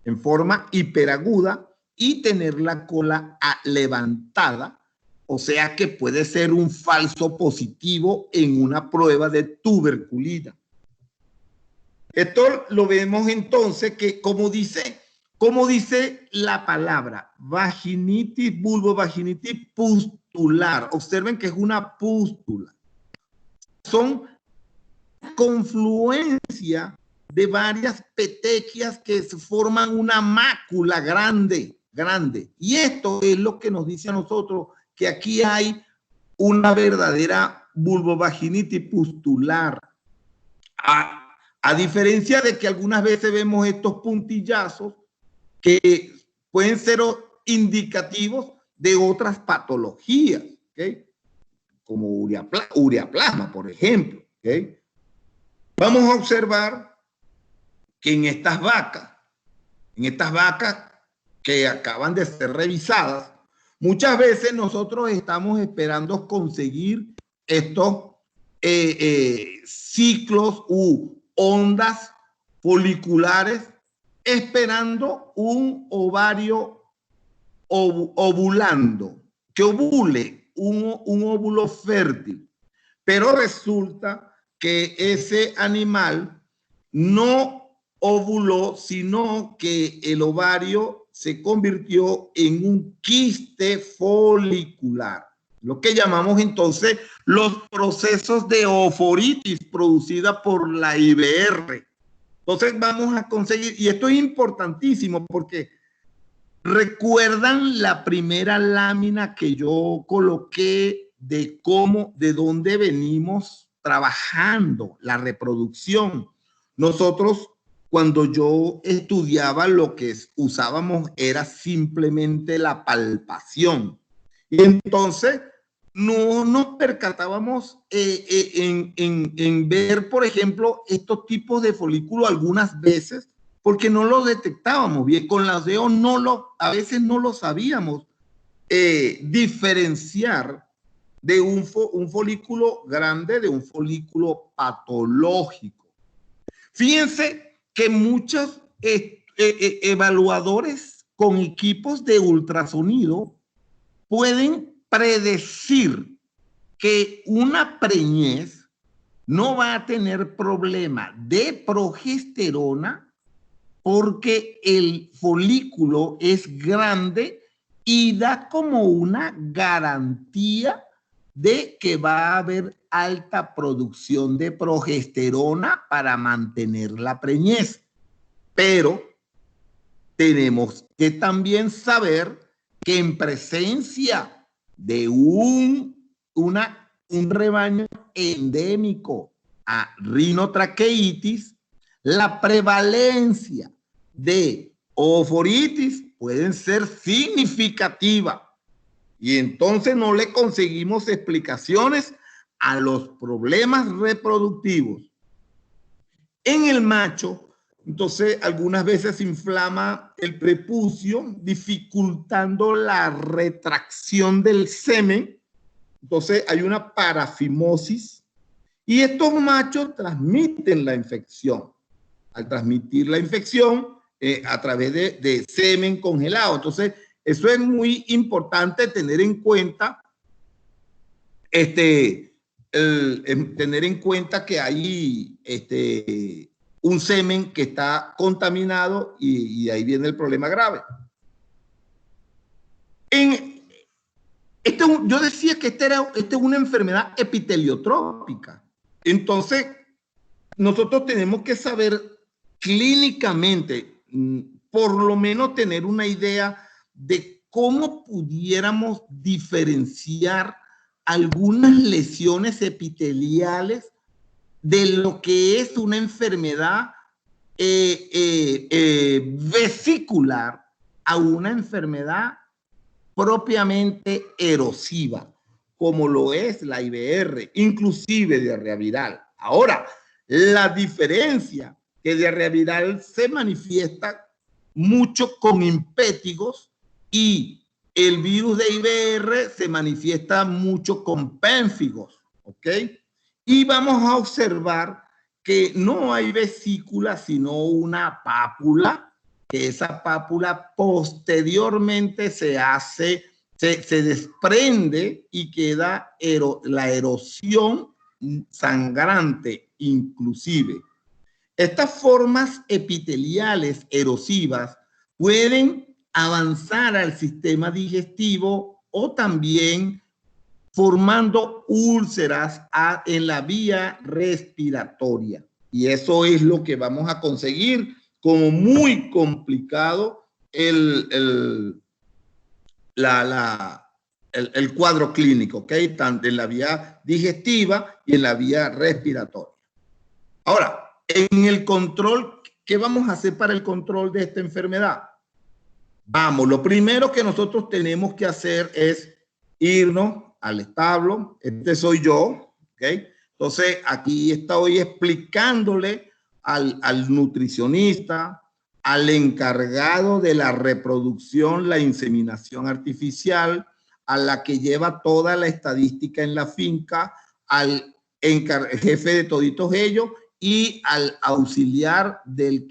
en forma hiperaguda y tener la cola levantada, o sea que puede ser un falso positivo en una prueba de tuberculina. Esto lo vemos entonces que como dice la palabra, vaginitis, vulvovaginitis pustular. Observen que es una pústula. Son confluencia de varias petequias que forman una mácula grande. Y esto es lo que nos dice a nosotros que aquí hay una verdadera vulvovaginitis pustular. A diferencia de que algunas veces vemos estos puntillazos que pueden ser indicativos de otras patologías. ¿Okay? como ureaplasma, por ejemplo. ¿Okay? Vamos a observar que en estas vacas que acaban de ser revisadas, muchas veces nosotros estamos esperando conseguir estos ciclos u ondas foliculares, esperando un ovario ovulando, que ovule un óvulo fértil. Pero resulta que ese animal no ovuló, sino que el ovario se convirtió en un quiste folicular, lo que llamamos entonces los procesos de ooforitis producida por la IBR. Entonces vamos a conseguir, y esto es importantísimo porque recuerdan la primera lámina que yo coloqué de dónde venimos trabajando la reproducción. Nosotros, cuando yo estudiaba, lo que usábamos era simplemente la palpación. Y entonces no nos percatábamos en ver, por ejemplo, estos tipos de folículos algunas veces, porque no lo detectábamos bien. Con las dedos a veces no lo sabíamos diferenciar de un folículo grande de un folículo patológico. Fíjense que muchos evaluadores con equipos de ultrasonido pueden predecir que una preñez no va a tener problema de progesterona porque el folículo es grande y da como una garantía de que va a haber alta producción de progesterona para mantener la preñez. Pero tenemos que también saber que en presencia de un rebaño endémico a rinotraqueitis, la prevalencia de ooforitis pueden ser significativa y entonces no le conseguimos explicaciones a los problemas reproductivos. En el macho, entonces algunas veces se inflama el prepucio, dificultando la retracción del semen. Entonces hay una parafimosis y estos machos transmiten la infección. Al transmitir la infección a través de semen congelado. Entonces, eso es muy importante tener en cuenta, tener en cuenta que hay un semen que está contaminado y ahí viene el problema grave. Yo decía que esta es una enfermedad epiteliotrópica. Entonces, nosotros tenemos que saber clínicamente, por lo menos tener una idea de cómo pudiéramos diferenciar algunas lesiones epiteliales de lo que es una enfermedad vesicular a una enfermedad propiamente erosiva, como lo es la IBR, inclusive diarrea viral. Ahora, la diferencia que diarrea viral se manifiesta mucho con impétigos y el virus de IBR se manifiesta mucho con pénfigos, ¿ok? Y vamos a observar que no hay vesícula, sino una pápula, que esa pápula posteriormente se desprende y queda la erosión sangrante inclusive. Estas formas epiteliales erosivas pueden avanzar al sistema digestivo o también formando úlceras en la vía respiratoria. Y eso es lo que vamos a conseguir como muy complicado el cuadro clínico, ¿ok? Tanto en la vía digestiva y en la vía respiratoria. Ahora, en el control, ¿qué vamos a hacer para el control de esta enfermedad? Vamos, lo primero que nosotros tenemos que hacer es irnos al establo. Este soy yo, ¿ok? Entonces, aquí estoy explicándole al nutricionista, al encargado de la reproducción, la inseminación artificial, a la que lleva toda la estadística en la finca, al jefe de toditos ellos y al auxiliar del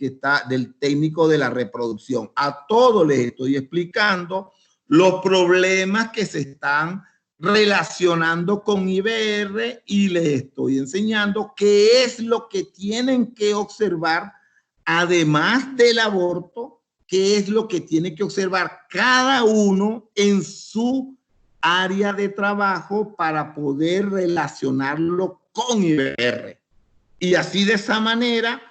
técnico de la reproducción. A todos les estoy explicando los problemas que se están relacionando con IBR y les estoy enseñando qué es lo que tienen que observar, además del aborto, qué es lo que tiene que observar cada uno en su área de trabajo para poder relacionarlo con IBR. Y así de esa manera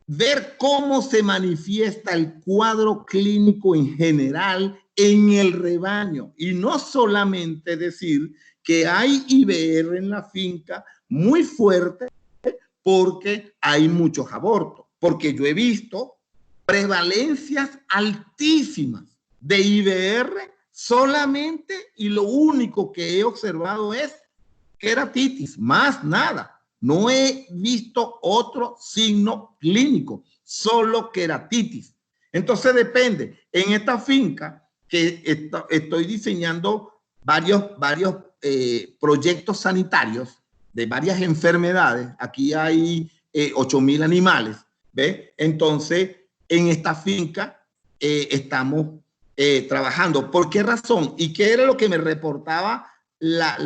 ver cómo se manifiesta el cuadro clínico en general en el rebaño. Y no solamente decir que hay IBR en la finca muy fuerte porque hay muchos abortos, porque yo he visto prevalencias altísimas de IBR solamente, y lo único que he observado es queratitis, más nada. No he visto otro signo clínico, solo queratitis. Entonces depende. En esta finca que estoy diseñando varios proyectos sanitarios de varias enfermedades. Aquí hay 8,000 animales, ¿ve? Entonces, en esta finca estamos trabajando. ¿Por qué razón? ¿Y qué era lo que me reportaba la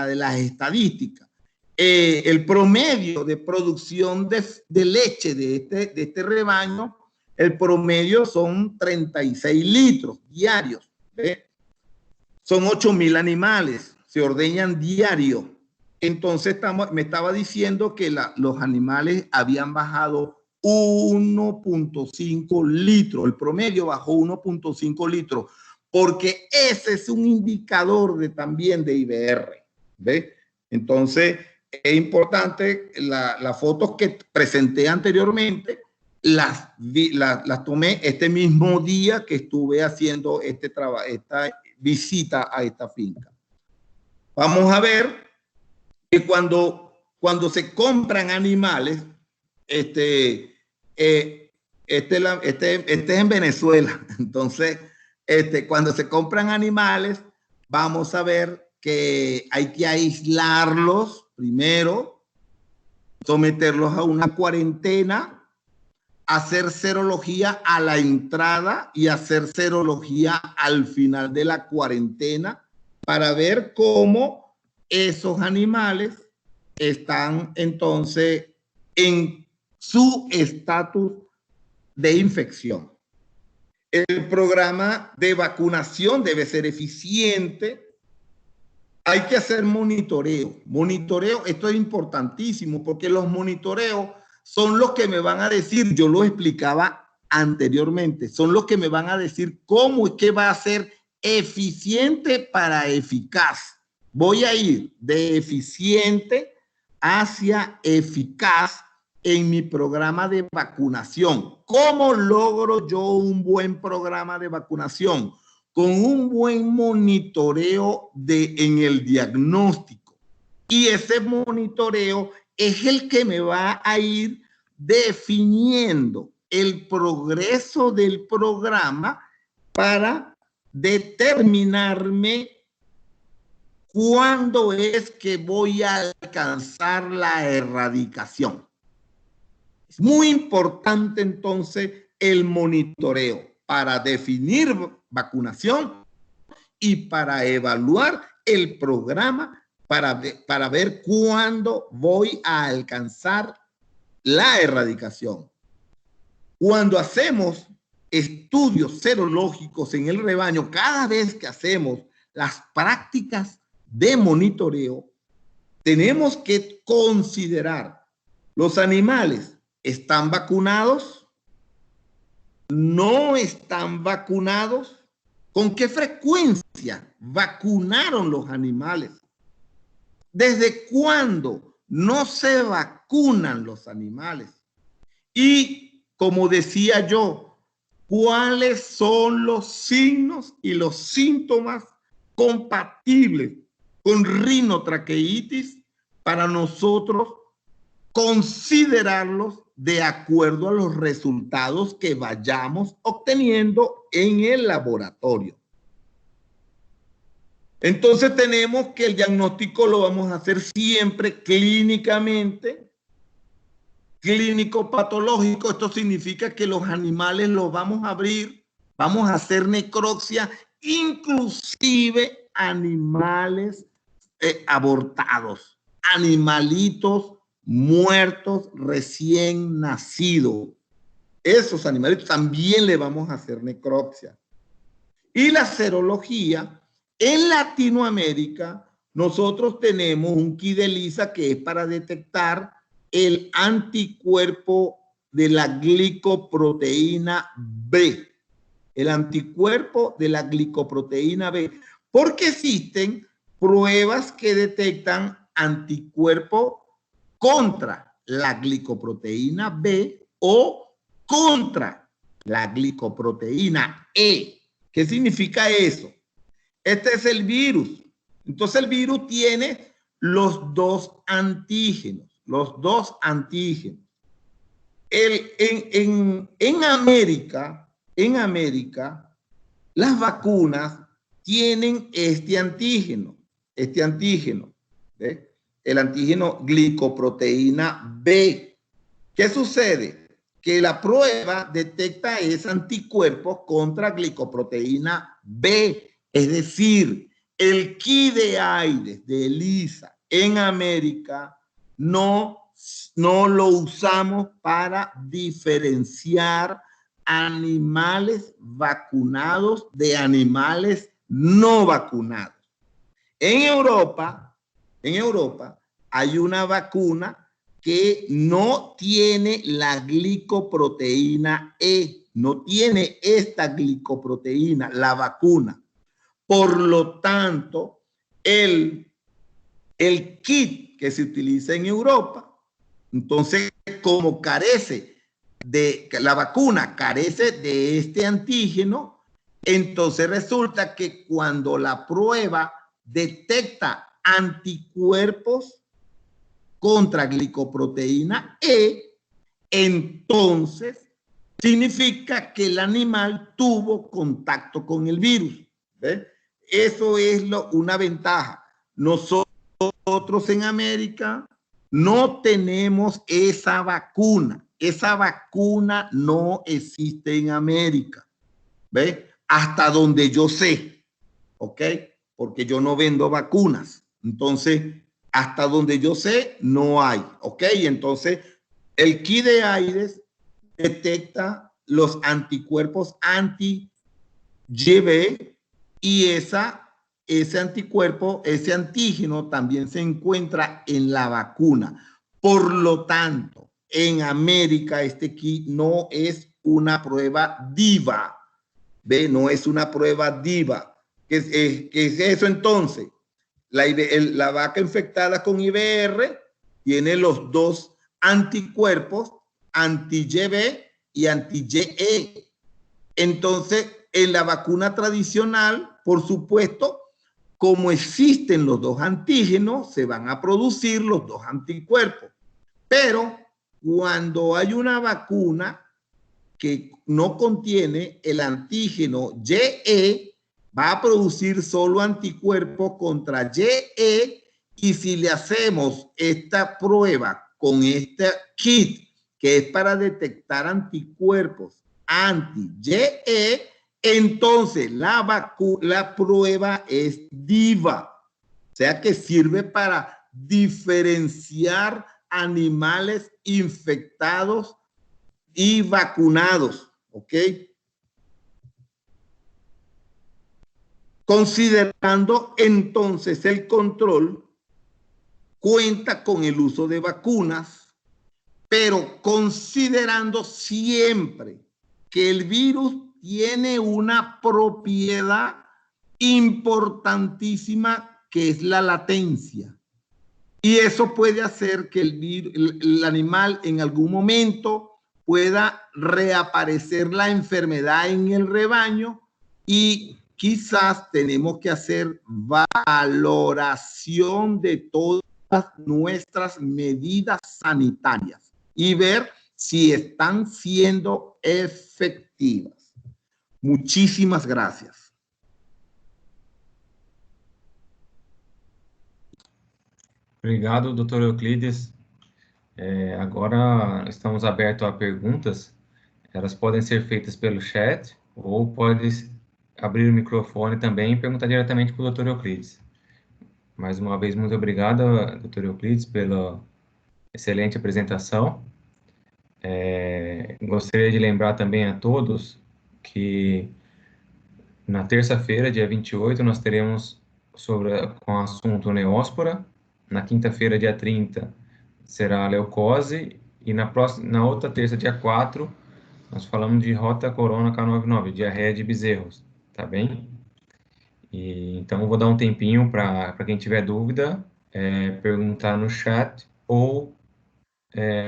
de las estadísticas? El promedio de producción de leche de este rebaño, el promedio son 36 litros diarios. ¿Ve? Son 8,000 animales, se ordeñan diario. Entonces me estaba diciendo que los animales habían bajado 1.5 litros, el promedio bajó 1.5 litros, porque ese es un indicador también de IBR. ¿Ve? Entonces, es importante, las fotos que presenté anteriormente, las tomé este mismo día que estuve haciendo esta visita a esta finca. Vamos a ver que cuando se compran animales, este es en Venezuela. Entonces, cuando se compran animales, vamos a ver que hay que aislarlos primero, someterlos a una cuarentena, hacer serología a la entrada y hacer serología al final de la cuarentena para ver cómo esos animales están entonces en su estatus de infección. El programa de vacunación debe ser eficiente. Hay que hacer monitoreo. Monitoreo, esto es importantísimo porque los monitoreos son los que me van a decir, yo lo explicaba anteriormente, son los que me van a decir cómo y qué va a ser eficiente para eficaz. Voy a ir de eficiente hacia eficaz en mi programa de vacunación. ¿Cómo logro yo un buen programa de vacunación? Con un buen monitoreo en el diagnóstico. Y ese monitoreo es el que me va a ir definiendo el progreso del programa para determinarme cuándo es que voy a alcanzar la erradicación. Es muy importante entonces el monitoreo para definir vacunación y para evaluar el programa para ver cuándo voy a alcanzar la erradicación. Cuando hacemos estudios serológicos en el rebaño, cada vez que hacemos las prácticas de monitoreo, tenemos que considerar los animales, ¿están vacunados? ¿No están vacunados? ¿Con qué frecuencia vacunaron los animales? ¿Desde cuándo no se vacunan los animales? Y como decía yo, ¿cuáles son los signos y los síntomas compatibles con rinotraqueitis para nosotros considerarlos de acuerdo a los resultados que vayamos obteniendo en el laboratorio. Entonces tenemos que el diagnóstico lo vamos a hacer siempre clínicamente, clínico patológico. Esto significa que los animales los vamos a abrir, vamos a hacer necropsia, inclusive animales abortados, animalitos muertos recién nacidos. Esos animalitos también le vamos a hacer necropsia. Y la serología, en Latinoamérica, nosotros tenemos un kit de ELISA que es para detectar el anticuerpo de la glicoproteína B. El anticuerpo de la glicoproteína B. Porque existen pruebas que detectan anticuerpos contra la glicoproteína B o contra la glicoproteína E. ¿Qué significa eso? Este es el virus. Entonces el virus tiene los dos antígenos. Los dos antígenos. En América, las vacunas tienen este antígeno. ¿Ve? El antígeno glicoproteína B. ¿Qué sucede? Que la prueba detecta ese anticuerpo contra glicoproteína B. Es decir, el kit de Aedes de ELISA en América no lo usamos para diferenciar animales vacunados de animales no vacunados. En Europa hay una vacuna que no tiene la glicoproteína E, no tiene esta glicoproteína, la vacuna. Por lo tanto, el kit que se utiliza en Europa, entonces, como la vacuna carece de este antígeno, entonces resulta que cuando la prueba detecta anticuerpos contra glicoproteína E, entonces significa que el animal tuvo contacto con el virus. ¿Ve? Eso es una ventaja. Nosotros en América no tenemos esa vacuna. Esa vacuna no existe en América. ¿Ve? Hasta donde yo sé. ¿Ok? Porque yo no vendo vacunas. Entonces, hasta donde yo sé, no hay. ¿Ok? Entonces, el kit de Aedes detecta los anticuerpos anti-GB y ese anticuerpo, ese antígeno también se encuentra en la vacuna. Por lo tanto, en América este kit no es una prueba DIVA. ¿Ve? No es una prueba DIVA. ¿Qué es eso entonces? La vaca infectada con IBR tiene los dos anticuerpos, anti-GB y anti-GE. Entonces, en la vacuna tradicional, por supuesto, como existen los dos antígenos, se van a producir los dos anticuerpos. Pero cuando hay una vacuna que no contiene el antígeno GE, va a producir solo anticuerpos contra GE, y si le hacemos esta prueba con este kit, que es para detectar anticuerpos anti-GE, entonces la prueba es DIVA. O sea que sirve para diferenciar animales infectados y vacunados. ¿Ok? Considerando entonces el control, cuenta con el uso de vacunas, pero considerando siempre que el virus tiene una propiedad importantísima que es la latencia. Y eso puede hacer que el animal en algún momento pueda reaparecer la enfermedad en el rebaño y quizás tenemos que hacer valoración de todas nuestras medidas sanitarias y ver si están siendo efectivas. Muchísimas gracias. Obrigado, Dr. Euclides. Agora estamos abertos a perguntas. Elas podem ser feitas pelo chat ou pode abrir o microfone também e perguntar diretamente para o Dr. Euclides. Mais uma vez, muito obrigado, Dr. Euclides, pela excelente apresentação. Gostaria de lembrar também a todos que na terça-feira, dia 28, nós teremos com o assunto neóspora. Na quinta-feira, dia 30, será a leucose. E na outra terça, dia 4, nós falamos de rota corona K99, diarreia de bezerros, tá bem? Então, eu vou dar um tempinho para quem tiver dúvida, perguntar no chat ou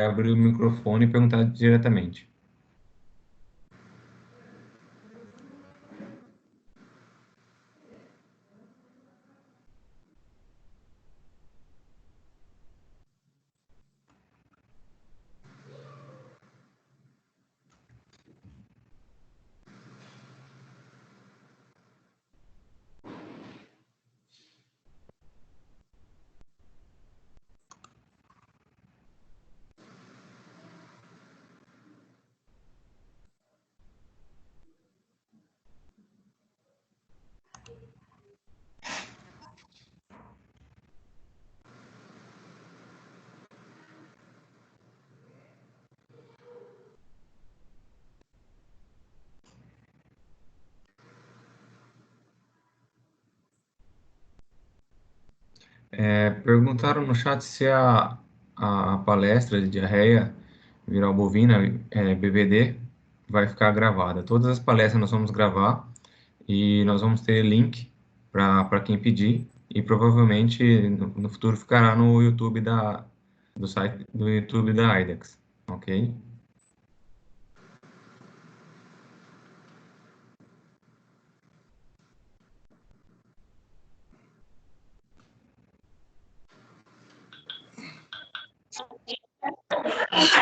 abrir o microfone e perguntar diretamente. Perguntaram no chat se a palestra de diarreia viral bovina, BVD, vai ficar gravada. Todas as palestras nós vamos gravar e nós vamos ter link para quem pedir e provavelmente no futuro ficará no YouTube do site do YouTube da IDEX, ok?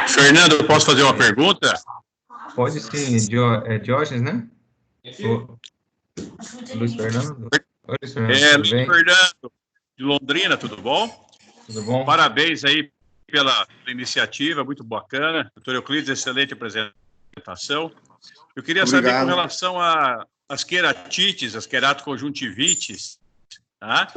Fernando, eu posso fazer uma pergunta? Pode sim, Diógenes, né? Luiz Fernando? Oi, Luiz Fernando, Luiz Fernando, de Londrina, tudo bom? Tudo bom? Parabéns aí pela iniciativa, muito bacana. Doutor Euclides, excelente apresentação. Eu queria saber com relação às queratites, as queratoconjuntivites, tá?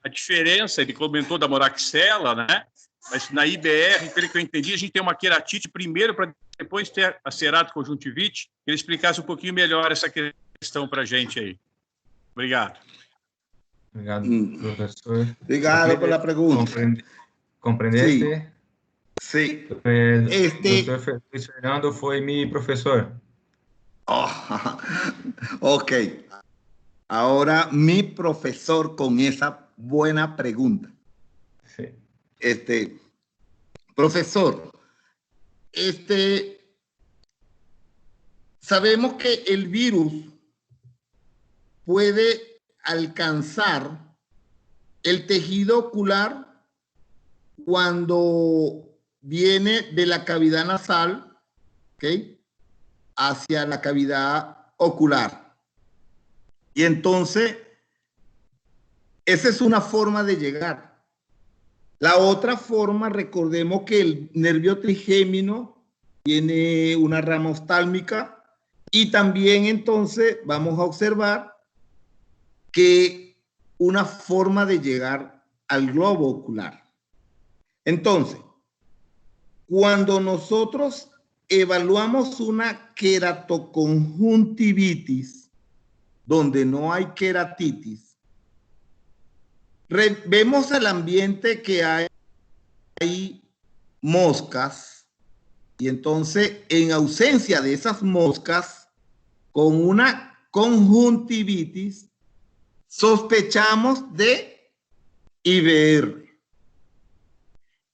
A diferença, ele comentou da moraxela, né? Mas na IBR, pelo que eu entendi, a gente tem uma queratite primeiro para depois ter a ceratoconjuntivite. Que ele explicasse um pouquinho melhor essa questão para a gente aí. Obrigado. Obrigado, professor. Obrigado pela pergunta. ¿Compreendeste? Sí. Doctor Luis Fernando foi mi profesor. Ok. Ahora mi profesor con esa buena pregunta. Sí. Profesor, sabemos que el virus puede alcanzar el tejido ocular cuando viene de la cavidad nasal, ¿okay?, hacia la cavidad ocular. Y entonces, esa es una forma de llegar. La otra forma, recordemos que el nervio trigémino tiene una rama oftálmica y también entonces vamos a observar que una forma de llegar al globo ocular. Entonces, cuando nosotros evaluamos una queratoconjuntivitis donde no hay queratitis, vemos el ambiente que hay moscas y entonces en ausencia de esas moscas con una conjuntivitis sospechamos de IBR.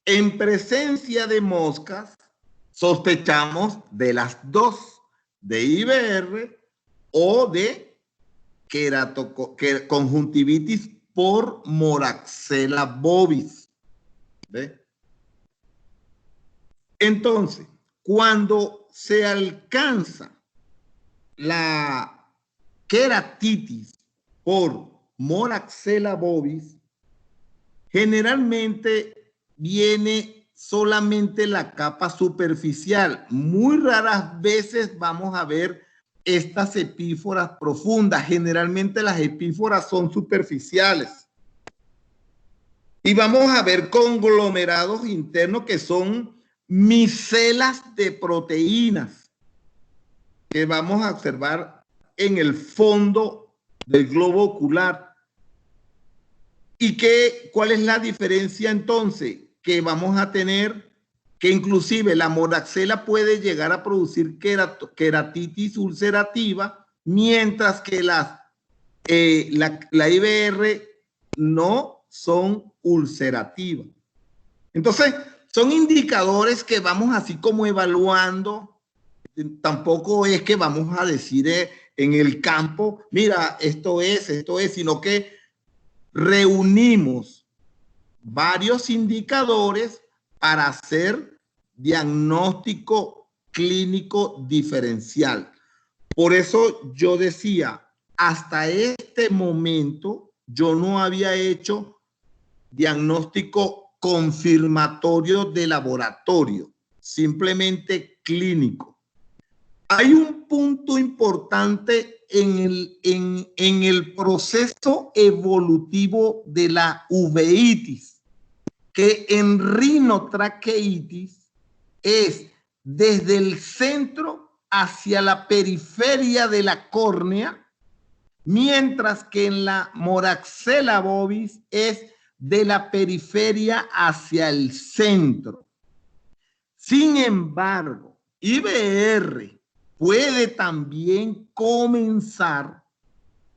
En presencia de moscas sospechamos de las dos, de IBR o de conjuntivitis por Moraxella bovis. ¿Ve? Entonces, cuando se alcanza la queratitis por Moraxella bovis, generalmente viene solamente la capa superficial. Muy raras veces vamos a ver estas epíforas profundas. Generalmente las epíforas son superficiales. Y vamos a ver conglomerados internos que son micelas de proteínas que vamos a observar en el fondo del globo ocular. ¿Y cuál es la diferencia entonces? Que vamos a tener que inclusive la moraxela puede llegar a producir queratitis ulcerativa, mientras que la IBR no son ulcerativas. Entonces, son indicadores que vamos así como evaluando. Tampoco es que vamos a decir en el campo, mira, esto es, sino que reunimos varios indicadores para hacer diagnóstico clínico diferencial. Por eso yo decía, hasta este momento yo no había hecho diagnóstico confirmatorio de laboratorio, simplemente clínico. Hay un punto importante en el proceso evolutivo de la uveitis, que en rinotraqueitis es desde el centro hacia la periferia de la córnea, mientras que en la Moraxella bovis es de la periferia hacia el centro. Sin embargo, IBR puede también comenzar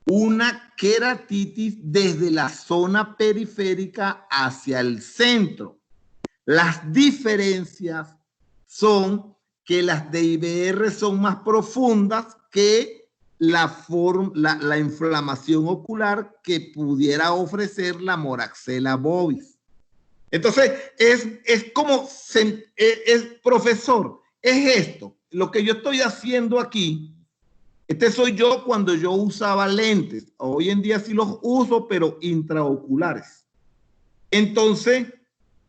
una queratitis desde la zona periférica hacia el centro. Las diferencias son que las de IBR son más profundas que la inflamación ocular que pudiera ofrecer la Moraxella bovis. Entonces, profesor, es esto. Lo que yo estoy haciendo aquí, soy yo cuando yo usaba lentes. Hoy en día sí los uso, pero intraoculares. Entonces,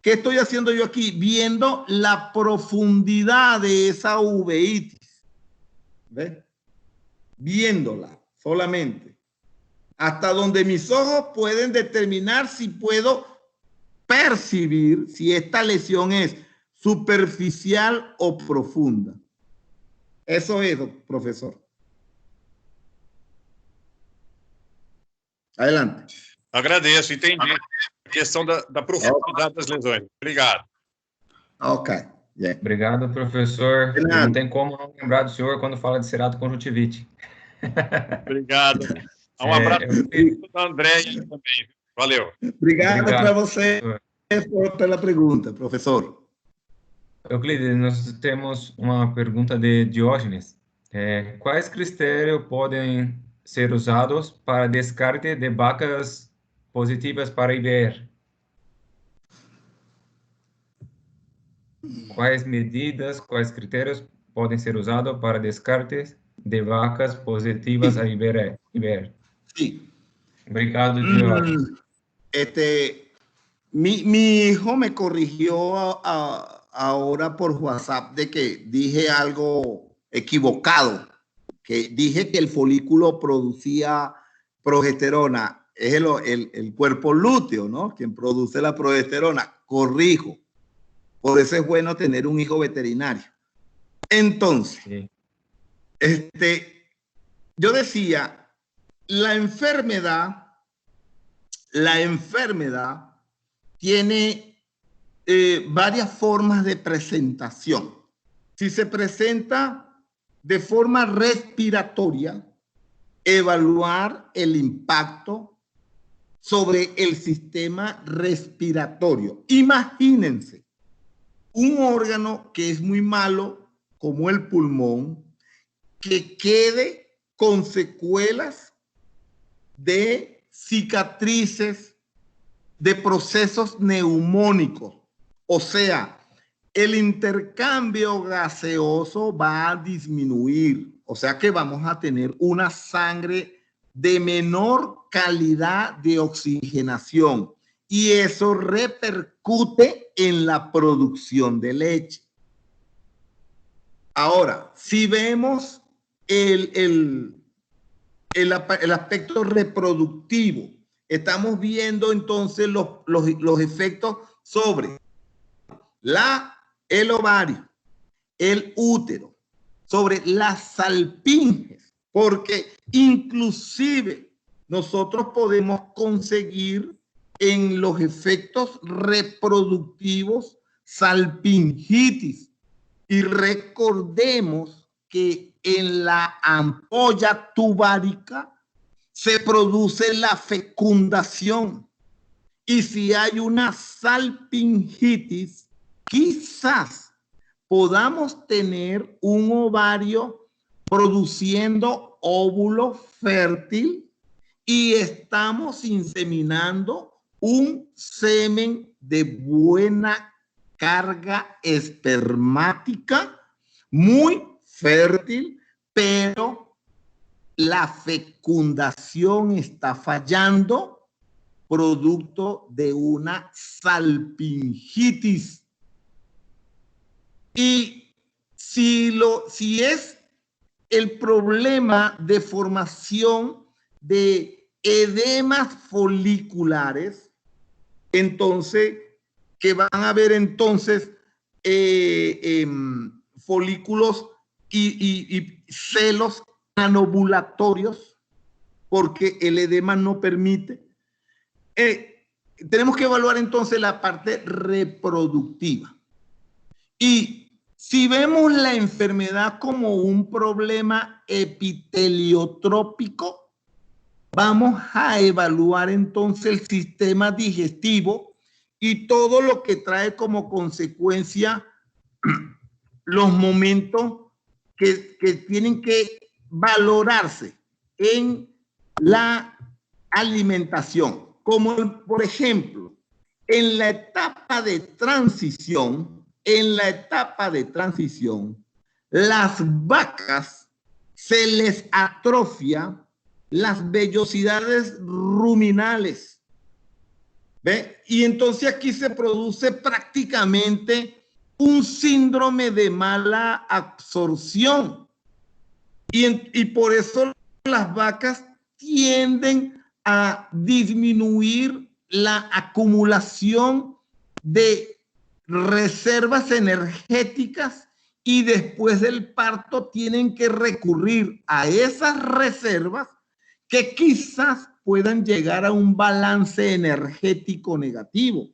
¿qué estoy haciendo yo aquí? Viendo la profundidad de esa uveitis. ¿Ves? Viéndola solamente. Hasta donde mis ojos pueden determinar si puedo percibir si esta lesión es superficial o profunda. Eso es, profesor. Adelante. Agradeço, entendi. A questão da profundidade das lesões. Obrigado. Ok. Yeah. Obrigado, professor. Não tem como não lembrar do senhor quando fala de ceratoconsjuntivite. Obrigado. Um abraço para o André também. Valeu. Obrigado para você pela pergunta, professor. Euclides, nós temos uma pergunta de Diógenes. Quais critérios podem ser usados para descarte de vacas positivas para IBR? Quais medidas, quais critérios podem ser usados para descarte de vacas positivas a IBR? Sí. Obrigado, Diógenes. Mi hijo me corrigió ahora por WhatsApp de que dije algo equivocado, que dije que el folículo producía progesterona. Es el cuerpo lúteo, ¿no? Quien produce la progesterona. Corrijo. Por eso es bueno tener un hijo veterinario. Entonces, sí. Yo decía, la enfermedad tiene varias formas de presentación. Si se presenta de forma respiratoria, evaluar el impacto sobre el sistema respiratorio. Imagínense un órgano que es muy malo, como el pulmón, que quede con secuelas de cicatrices, de procesos neumónicos. O sea, el intercambio gaseoso va a disminuir. O sea que vamos a tener una sangre de menor calidad de oxigenación y eso repercute en la producción de leche. Ahora, si vemos el aspecto reproductivo, estamos viendo entonces los efectos sobre el ovario, el útero, sobre las salpinges, porque inclusive nosotros podemos conseguir en los efectos reproductivos salpingitis. Y recordemos que en la ampolla tubárica se produce la fecundación. Y si hay una salpingitis, quizás podamos tener un ovario produciendo óvulo fértil y estamos inseminando un semen de buena carga espermática, muy fértil, pero la fecundación está fallando producto de una salpingitis. Y si es el problema de formación de edemas foliculares, entonces, que van a haber entonces folículos y celos anovulatorios, porque el edema no permite. Tenemos que evaluar entonces la parte reproductiva. Y si vemos la enfermedad como un problema epiteliotrópico, vamos a evaluar entonces el sistema digestivo y todo lo que trae como consecuencia los momentos que tienen que valorarse en la alimentación. Como por ejemplo, en la etapa de transición, las vacas se les atrofia las vellosidades ruminales. ¿Ve? Y entonces aquí se produce prácticamente un síndrome de mala absorción. Y por eso las vacas tienden a disminuir la acumulación de reservas energéticas y después del parto tienen que recurrir a esas reservas que quizás puedan llegar a un balance energético negativo.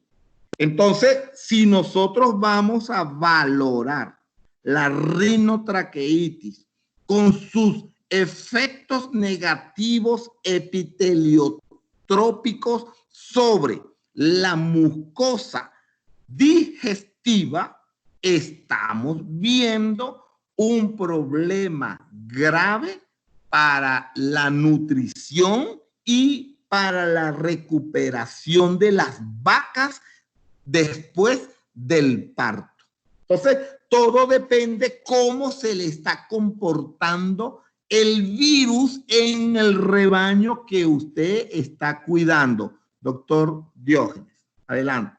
Entonces, si nosotros vamos a valorar la rinotraqueitis con sus efectos negativos epiteliotrópicos sobre la mucosa digestiva, estamos viendo un problema grave para la nutrición y para la recuperación de las vacas después del parto. Entonces, todo depende cómo se le está comportando el virus en el rebaño que usted está cuidando. Doctor Diógenes, adelante.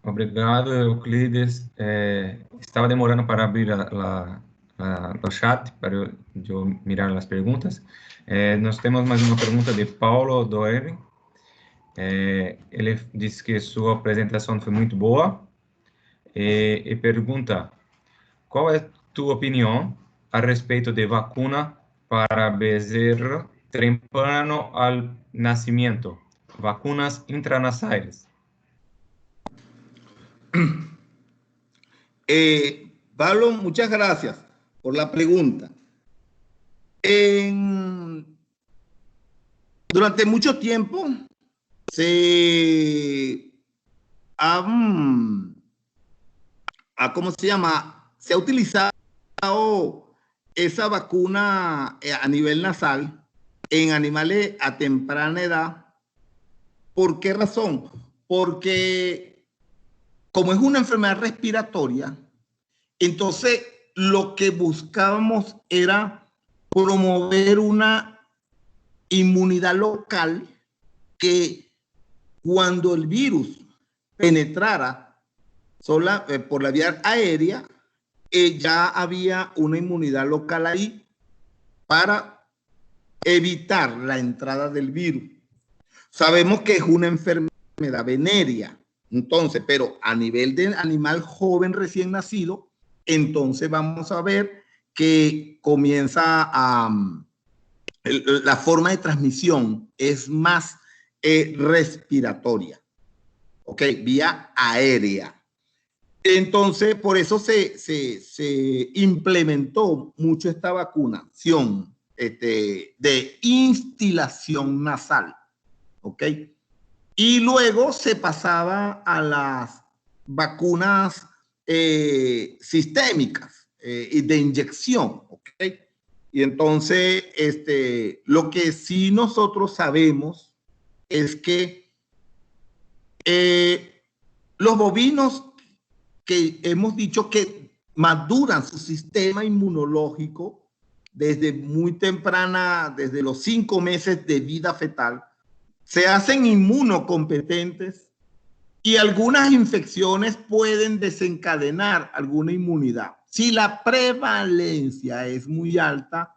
Obrigado, Euclides. Estava demorando para abrir o chat para eu mirar as perguntas. Nós temos mais uma pergunta de Paulo Doerri. Ele disse que sua apresentação foi muito boa e pergunta: qual é a tua opinião a respeito de vacuna para bezerro temprano ao nascimento, vacunas intranasais? Pablo, muchas gracias por la pregunta. Durante mucho tiempo ¿cómo se llama? Se ha utilizado esa vacuna a nivel nasal en animales a temprana edad. ¿Por qué razón? Porque como es una enfermedad respiratoria, entonces lo que buscábamos era promover una inmunidad local que cuando el virus penetrara por la vía aérea, ya había una inmunidad local ahí para evitar la entrada del virus. Sabemos que es una enfermedad venérea, entonces, pero a nivel de animal joven recién nacido, entonces vamos a ver que comienza a... la forma de transmisión es más respiratoria, ¿ok? Vía aérea. Entonces, por eso se implementó mucho esta vacunación de instilación nasal, ¿ok? Y luego se pasaba a las vacunas sistémicas y de inyección, ¿ok? Y entonces, lo que sí nosotros sabemos es que los bovinos que hemos dicho que maduran su sistema inmunológico desde muy temprana, desde los 5 meses de vida fetal, se hacen inmunocompetentes y algunas infecciones pueden desencadenar alguna inmunidad. Si la prevalencia es muy alta,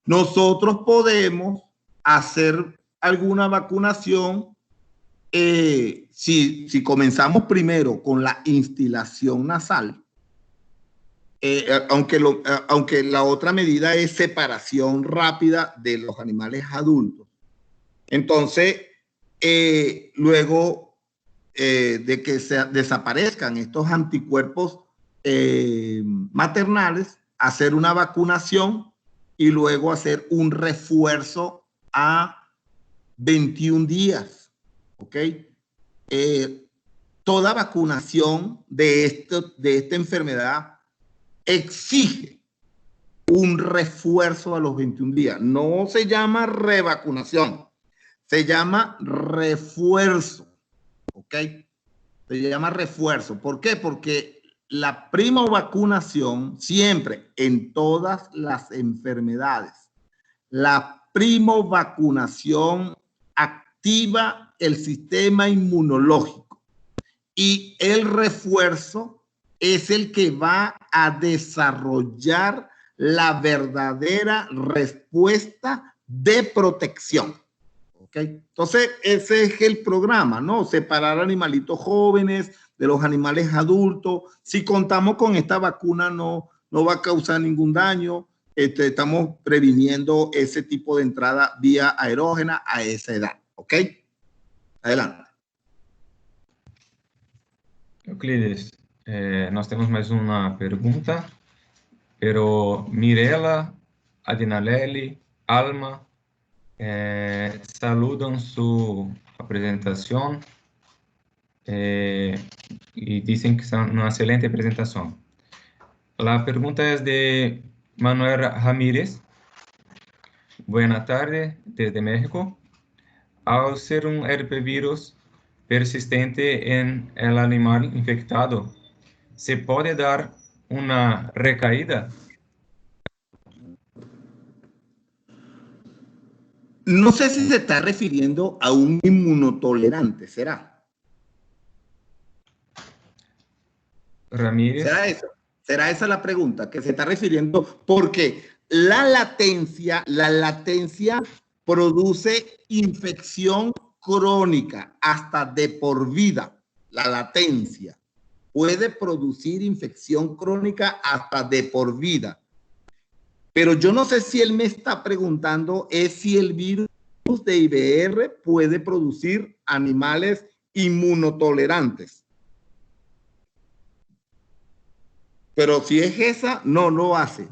nosotros podemos hacer alguna vacunación. Si comenzamos primero con la instilación nasal, aunque la otra medida es separación rápida de los animales adultos. Entonces, luego de que desaparezcan estos anticuerpos maternales, hacer una vacunación y luego hacer un refuerzo a 21 días, ¿ok? Toda vacunación de esta enfermedad exige un refuerzo a los 21 días. No se llama revacunación, se llama refuerzo, ¿ok? Se llama refuerzo. ¿Por qué? Porque la primovacunación siempre, en todas las enfermedades, la primovacunación activa el sistema inmunológico y el refuerzo es el que va a desarrollar la verdadera respuesta de protección. ¿Okay? Entonces, ese es el programa, ¿no? Separar animalitos jóvenes de los animales adultos. Si contamos con esta vacuna, no va a causar ningún daño. Estamos previniendo ese tipo de entrada vía aerógena a esa edad. ¿Ok? Adelante. Euclides, nós temos mais uma pergunta, pero Mirela, Adinaleli, Alma saludam sua apresentação e dizem que são uma excelente apresentação. A pergunta é de Manuel Ramírez. Buenas tardes, desde México. Al ser un herpesvirus persistente en el animal infectado, ¿se puede dar una recaída? No sé si se está refiriendo a un inmunotolerante, ¿será? Ramírez. ¿Será eso? ¿Será esa la pregunta que se está refiriendo? Porque la latencia produce infección crónica hasta de por vida. La latencia puede producir infección crónica hasta de por vida. Pero yo no sé si él me está preguntando es si el virus de IBR puede producir animales inmunotolerantes. Pero si es esa, no lo hace.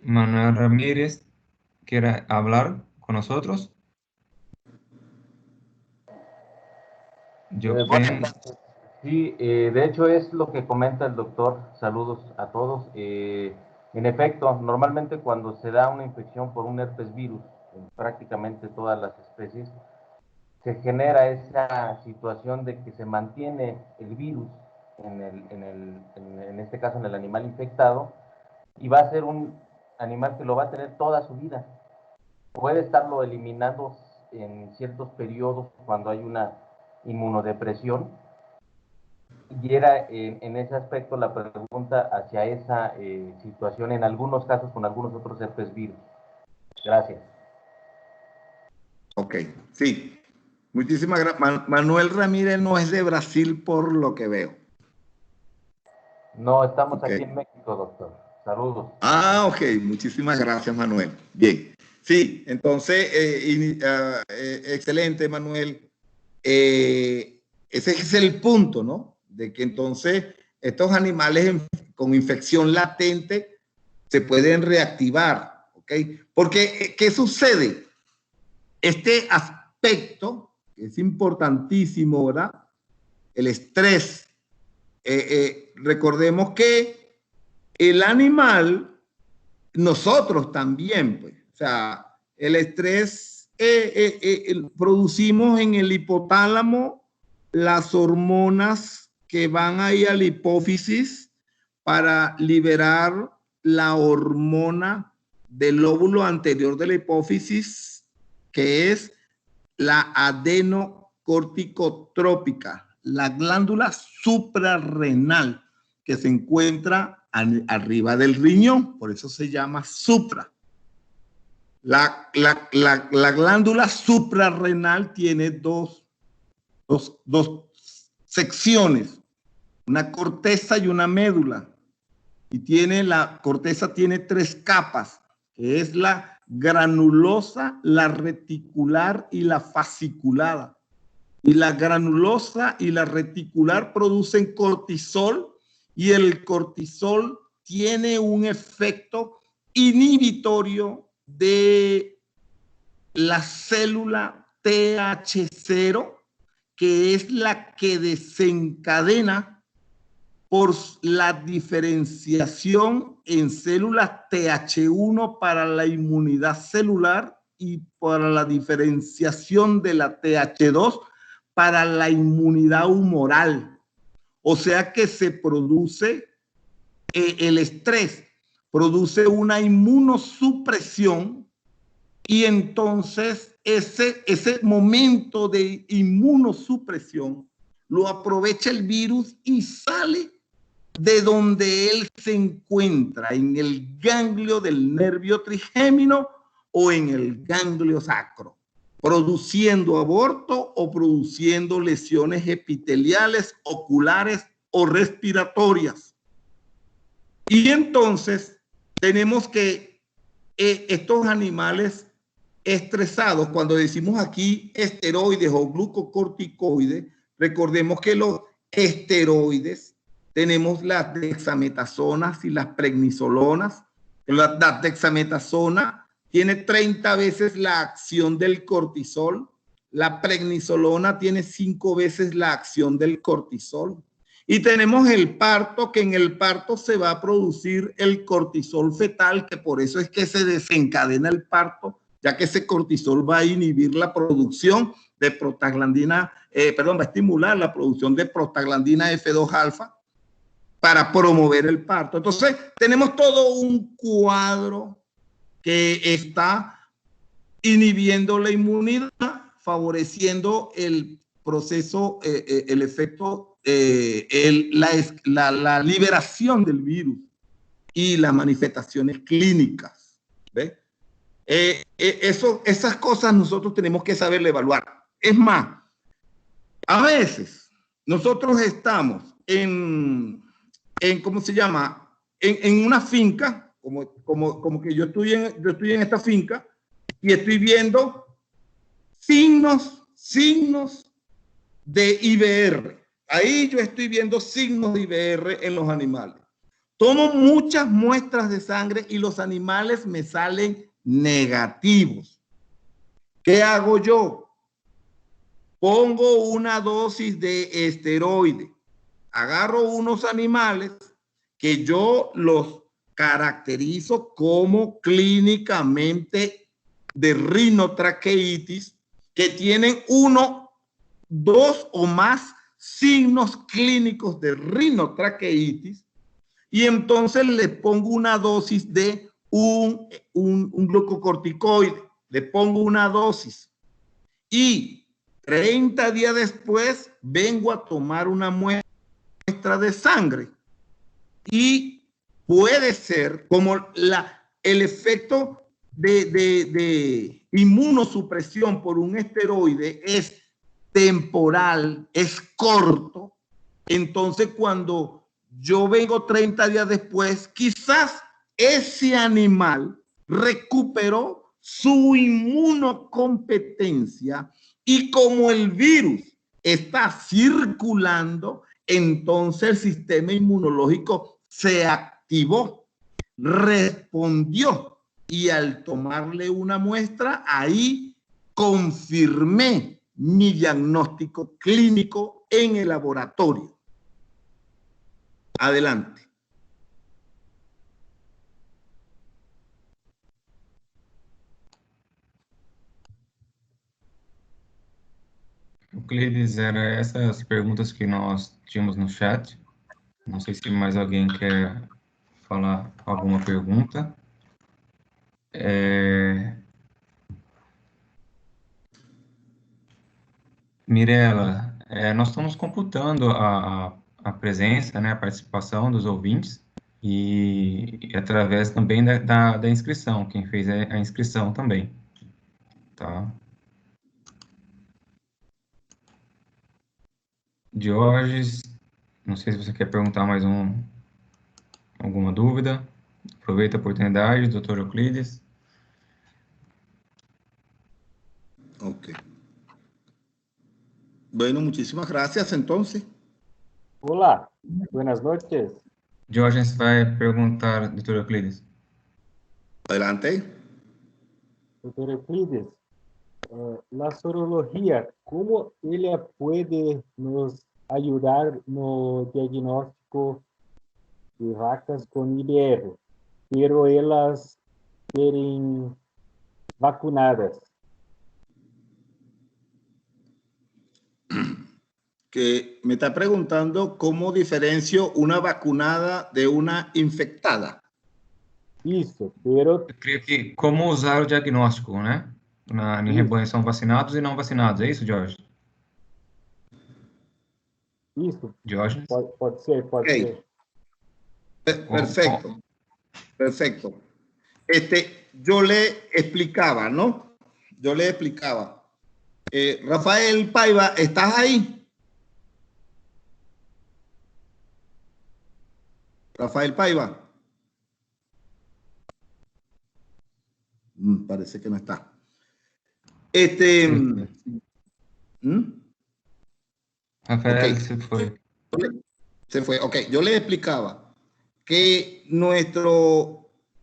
Manuel Ramírez, ¿quiere hablar con nosotros? Sí, de hecho es lo que comenta el doctor. Saludos a todos. En efecto, normalmente cuando se da una infección por un herpes virus, en prácticamente todas las especies, se genera esa situación de que se mantiene el virus en este caso en el animal infectado, y va a ser un animal que lo va a tener toda su vida. Puede estarlo eliminando en ciertos periodos cuando hay una inmunodepresión, y era en ese aspecto la pregunta hacia esa situación, en algunos casos con algunos otros herpes virus. Gracias. Ok, sí. Muchísimas gracias. Manuel Ramírez no es de Brasil por lo que veo. No, estamos aquí en México, doctor. Saludos. Ah, ok. Muchísimas gracias, Manuel. Bien. Sí, entonces, excelente, Manuel. Ese es el punto, ¿no? De que entonces estos animales con infección latente se pueden reactivar, ¿ok? Porque, ¿qué sucede? Este aspecto es importantísimo, ¿verdad? El estrés. Recordemos que el animal, nosotros también, pues, o sea, el estrés, producimos en el hipotálamo las hormonas que van ahí a la hipófisis para liberar la hormona del lóbulo anterior de la hipófisis, que es la adenocorticotrópica, la glándula suprarrenal que se encuentra arriba del riñón, por eso se llama supra. La glándula suprarrenal tiene dos secciones, una corteza y una médula. Y la corteza tiene 3 capas, que es la granulosa, la reticular y la fasciculada. Y la granulosa y la reticular producen cortisol, y el cortisol tiene un efecto inhibitorio de la célula TH0, que es la que desencadena por la diferenciación en células TH1 para la inmunidad celular y para la diferenciación de la TH2 para la inmunidad humoral. O sea que se produce el estrés, produce una inmunosupresión, y entonces ese momento de inmunosupresión lo aprovecha el virus y sale de donde él se encuentra, en el ganglio del nervio trigémino o en el ganglio sacro, produciendo aborto o produciendo lesiones epiteliales, oculares o respiratorias. Y entonces tenemos que estos animales estresados, cuando decimos aquí esteroides o glucocorticoides, recordemos que los esteroides tenemos las dexametasonas y las prednisolonas. La dexametasona tiene 30 veces la acción del cortisol. La prednisolona tiene 5 veces la acción del cortisol. Y tenemos el parto, que en el parto se va a producir el cortisol fetal, que por eso es que se desencadena el parto, ya que ese cortisol va a inhibir la producción de prostaglandina, va a estimular la producción de prostaglandina F2 alfa para promover el parto. Entonces, tenemos todo un cuadro que está inhibiendo la inmunidad, favoreciendo el proceso, el efecto, la liberación del virus y las manifestaciones clínicas. ¿Ve? Esas cosas nosotros tenemos que saberle evaluar. Es más, a veces nosotros estamos ¿cómo se llama? En una finca, como que yo estoy en esta finca y estoy viendo signos de IBR. Ahí yo estoy viendo signos de IBR en los animales. Tomo muchas muestras de sangre y los animales me salen negativos. ¿Qué hago yo? pongo una dosis de esteroide, agarro unos animales que yo los caracterizo como clínicamente de rinotraqueitis, que tienen uno, dos o más signos clínicos de rinotraqueitis, y entonces le pongo una dosis de un glucocorticoide, le pongo una dosis, y 30 días después vengo a tomar una muestra de sangre, y puede ser como el efecto de inmunosupresión por un esteroide es temporal, es corto. Entonces, cuando yo vengo 30 días después, quizás ese animal recuperó su inmunocompetencia, y como el virus está circulando, entonces el sistema inmunológico se activó, respondió, y al tomarle una muestra, ahí confirmé mi diagnóstico clínico en el laboratorio. Adelante. Euclides, eram essas perguntas que nós tínhamos no chat. Não sei se mais alguém quer falar alguma pergunta. Mirela, nós estamos computando a presença, né, a participação dos ouvintes, e através também da inscrição, quem fez a inscrição também, tá? Diógenes, não sei se você quer perguntar mais alguma dúvida. Aproveita a oportunidade, doutor Euclides. Ok. Bueno, muchísimas gracias entonces. Hola, buenas noches. Diógenes vai perguntar, doutor Euclides. Adelante. Doctor Euclides, la sorología, ¿cómo ella puede nos ayudar no diagnóstico de vacas con IBR, pero ellas quieren vacunadas? Que me está preguntando cómo diferencio una vacunada de una infectada. Isso, pero... Eu creio que como usar o diagnóstico, né? Em rebanho são vacinados e não vacinados, é isso, Jorge? Isso, Jorge? pode ser, pode Okay. ser. Perfecto, perfecto. Yo le explicaba, ¿no? Yo le explicaba. Rafael Paiva, ¿estás ahí? Rafael Paiva. Parece que no está. Rafael Okay. se foi. Se fue. Ok, yo le explicaba que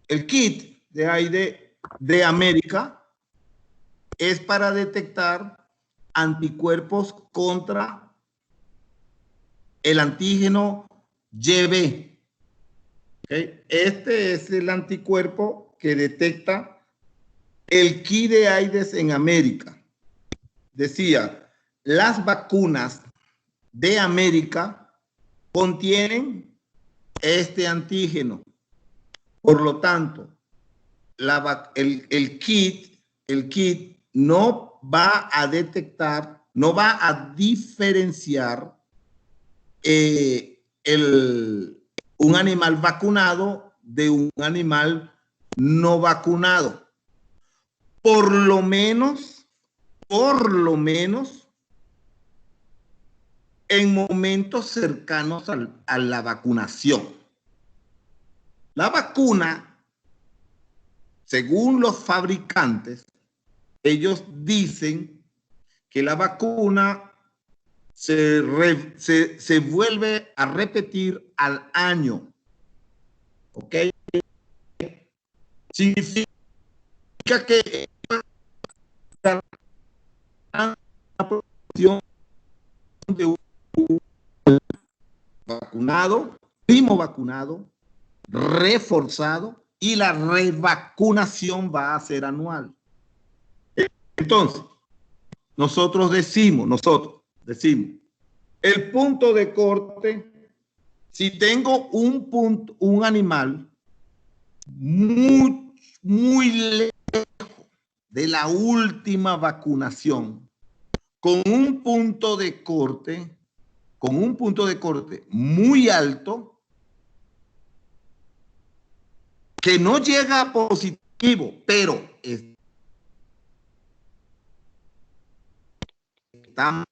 el kit de AIDE de América es para detectar anticuerpos contra el antígeno YB. Okay. Este es el anticuerpo que detecta el kit de AIDS en América. Decía, las vacunas de América contienen este antígeno. Por lo tanto, el kit no va a detectar, no va a diferenciar un animal vacunado de un animal no vacunado. Por lo menos, en momentos cercanos a la vacunación. La vacuna, según los fabricantes, ellos dicen que la vacuna se vuelve a repetir al año. ¿Ok? Significa que la producción de un vacunado, primo vacunado, reforzado, y la revacunación va a ser anual. Entonces, nosotros decimos, el punto de corte, si tengo un animal muy lejos de la última vacunación, con un punto de corte muy alto, que no llega a positivo, pero está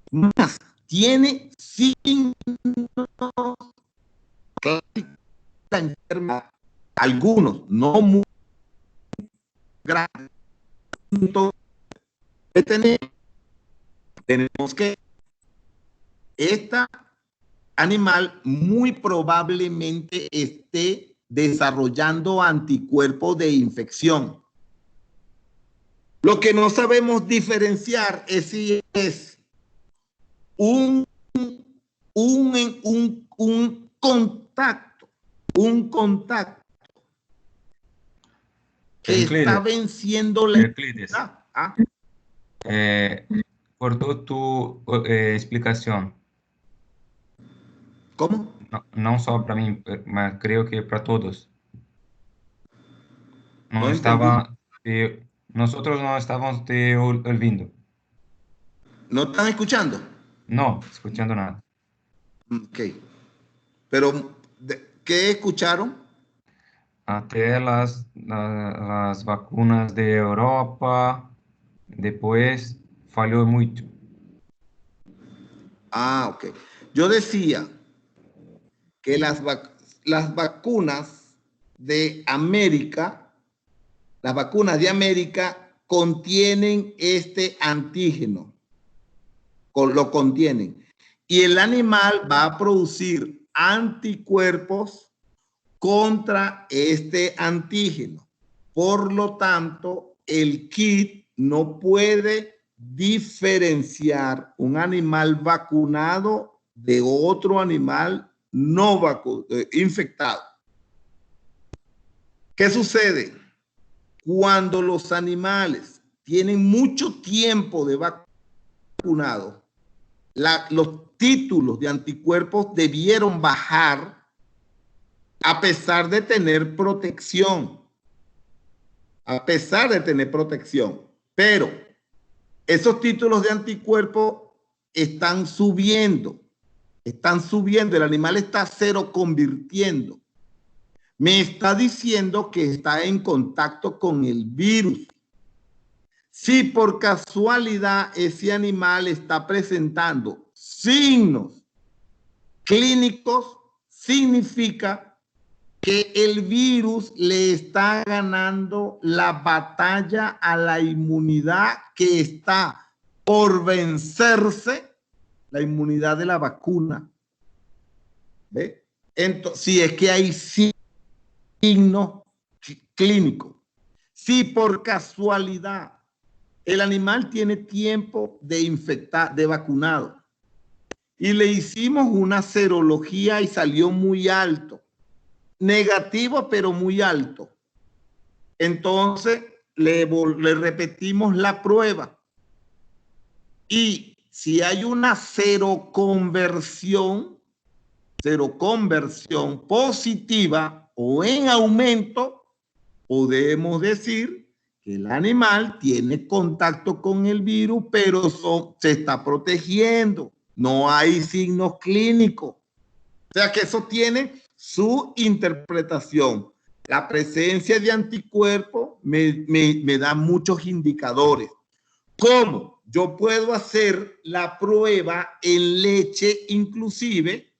más, tiene signos clásicos de la enfermedad, algunos no muy graves. Entonces, tenemos que esta animal muy probablemente esté desarrollando anticuerpos de infección. Lo que no sabemos diferenciar es si es un contacto que Euclides, está venciendo la Euclides, ¿Ah? por tu explicación, ¿Cómo? não só para mim, mas creio que para todos. No entendí. Nosotros no estamos te ouvindo. ¿No están escuchando? No, escuchando nada. Ok. Pero, ¿qué escucharon? Até las vacunas de Europa, depois falhou muito. Ah, ok. Yo decía que las vacunas de América, contienen este antígeno, lo contienen. Y el animal va a producir anticuerpos contra este antígeno. Por lo tanto, el kit no puede diferenciar un animal vacunado de otro animal no infectado. ¿Qué sucede? Cuando los animales tienen mucho tiempo de vacunado, los títulos de anticuerpos debieron bajar a pesar de tener protección. Pero esos títulos de anticuerpos están subiendo, el animal está seroconvirtiendo. Me está diciendo que está en contacto con el virus. Si por casualidad ese animal está presentando signos clínicos, significa que el virus le está ganando la batalla a la inmunidad que está por vencerse, la inmunidad de la vacuna. ¿Ve? Entonces, si es que hay signos clínicos, si por casualidad el animal tiene tiempo de infectar, de vacunado, y le hicimos una serología y salió muy alto, negativo pero muy alto, entonces le repetimos la prueba, y si hay una seroconversión positiva o en aumento, podemos decir que el animal tiene contacto con el virus, pero se está protegiendo. No hay signos clínicos. O sea que eso tiene su interpretación. La presencia de anticuerpos me da muchos indicadores. ¿Cómo? Yo puedo hacer la prueba en leche inclusive.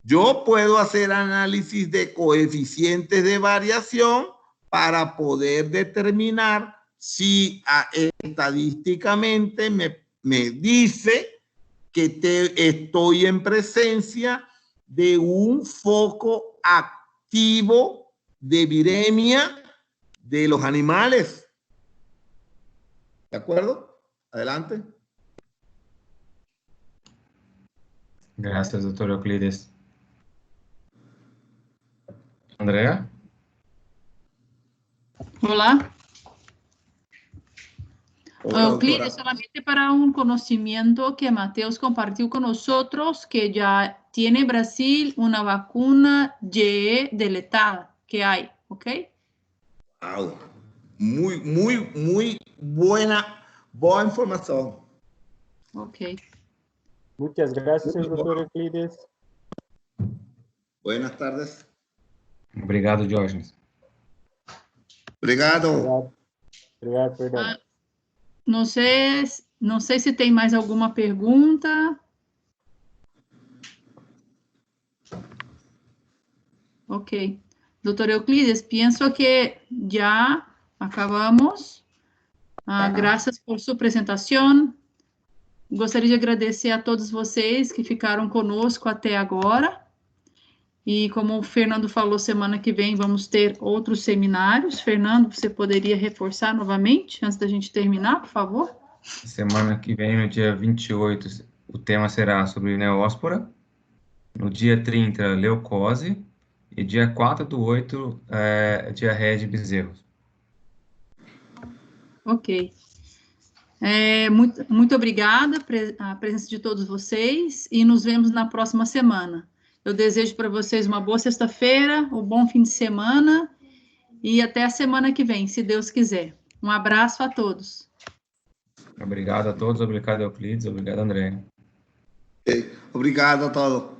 Yo puedo hacer análisis de coeficientes de variación para poder determinar si estadísticamente me dice que estoy en presencia de un foco activo de viremia de los animales. ¿De acuerdo? Adelante. Graças, doutor Euclides. Andrea? Hola. Hola, Euclides, doctora. solamente para un conocimiento que Mateus compartió con nosotros, que ya tiene Brasil una vacuna GE deletada que hay, ¿ok? Wow. Muy buena información. Ok. Muchas gracias, doctor Euclides. Buenas tardes. Obrigado, Diógenes. Obrigado. Obrigado, perdão. Não sei se tem mais alguma pergunta. Ok. Doutor Euclides, penso que já acabamos. Graças por sua apresentação. Gostaria de agradecer a todos vocês que ficaram conosco até agora. E como o Fernando falou, semana que vem vamos ter outros seminários. Fernando, você poderia reforçar novamente, antes da gente terminar, por favor? Semana que vem, no dia 28, o tema será sobre neóspora. No dia 30, leucose. E dia 4/8, diarreia de bezerros. Ok. Muito obrigada a presença de todos vocês e nos vemos na próxima semana. Eu desejo para vocês uma boa sexta-feira, um bom fim de semana e até a semana que vem, se Deus quiser. Um abraço a todos. Obrigado a todos, obrigado Euclides, obrigado André. Obrigado a todos.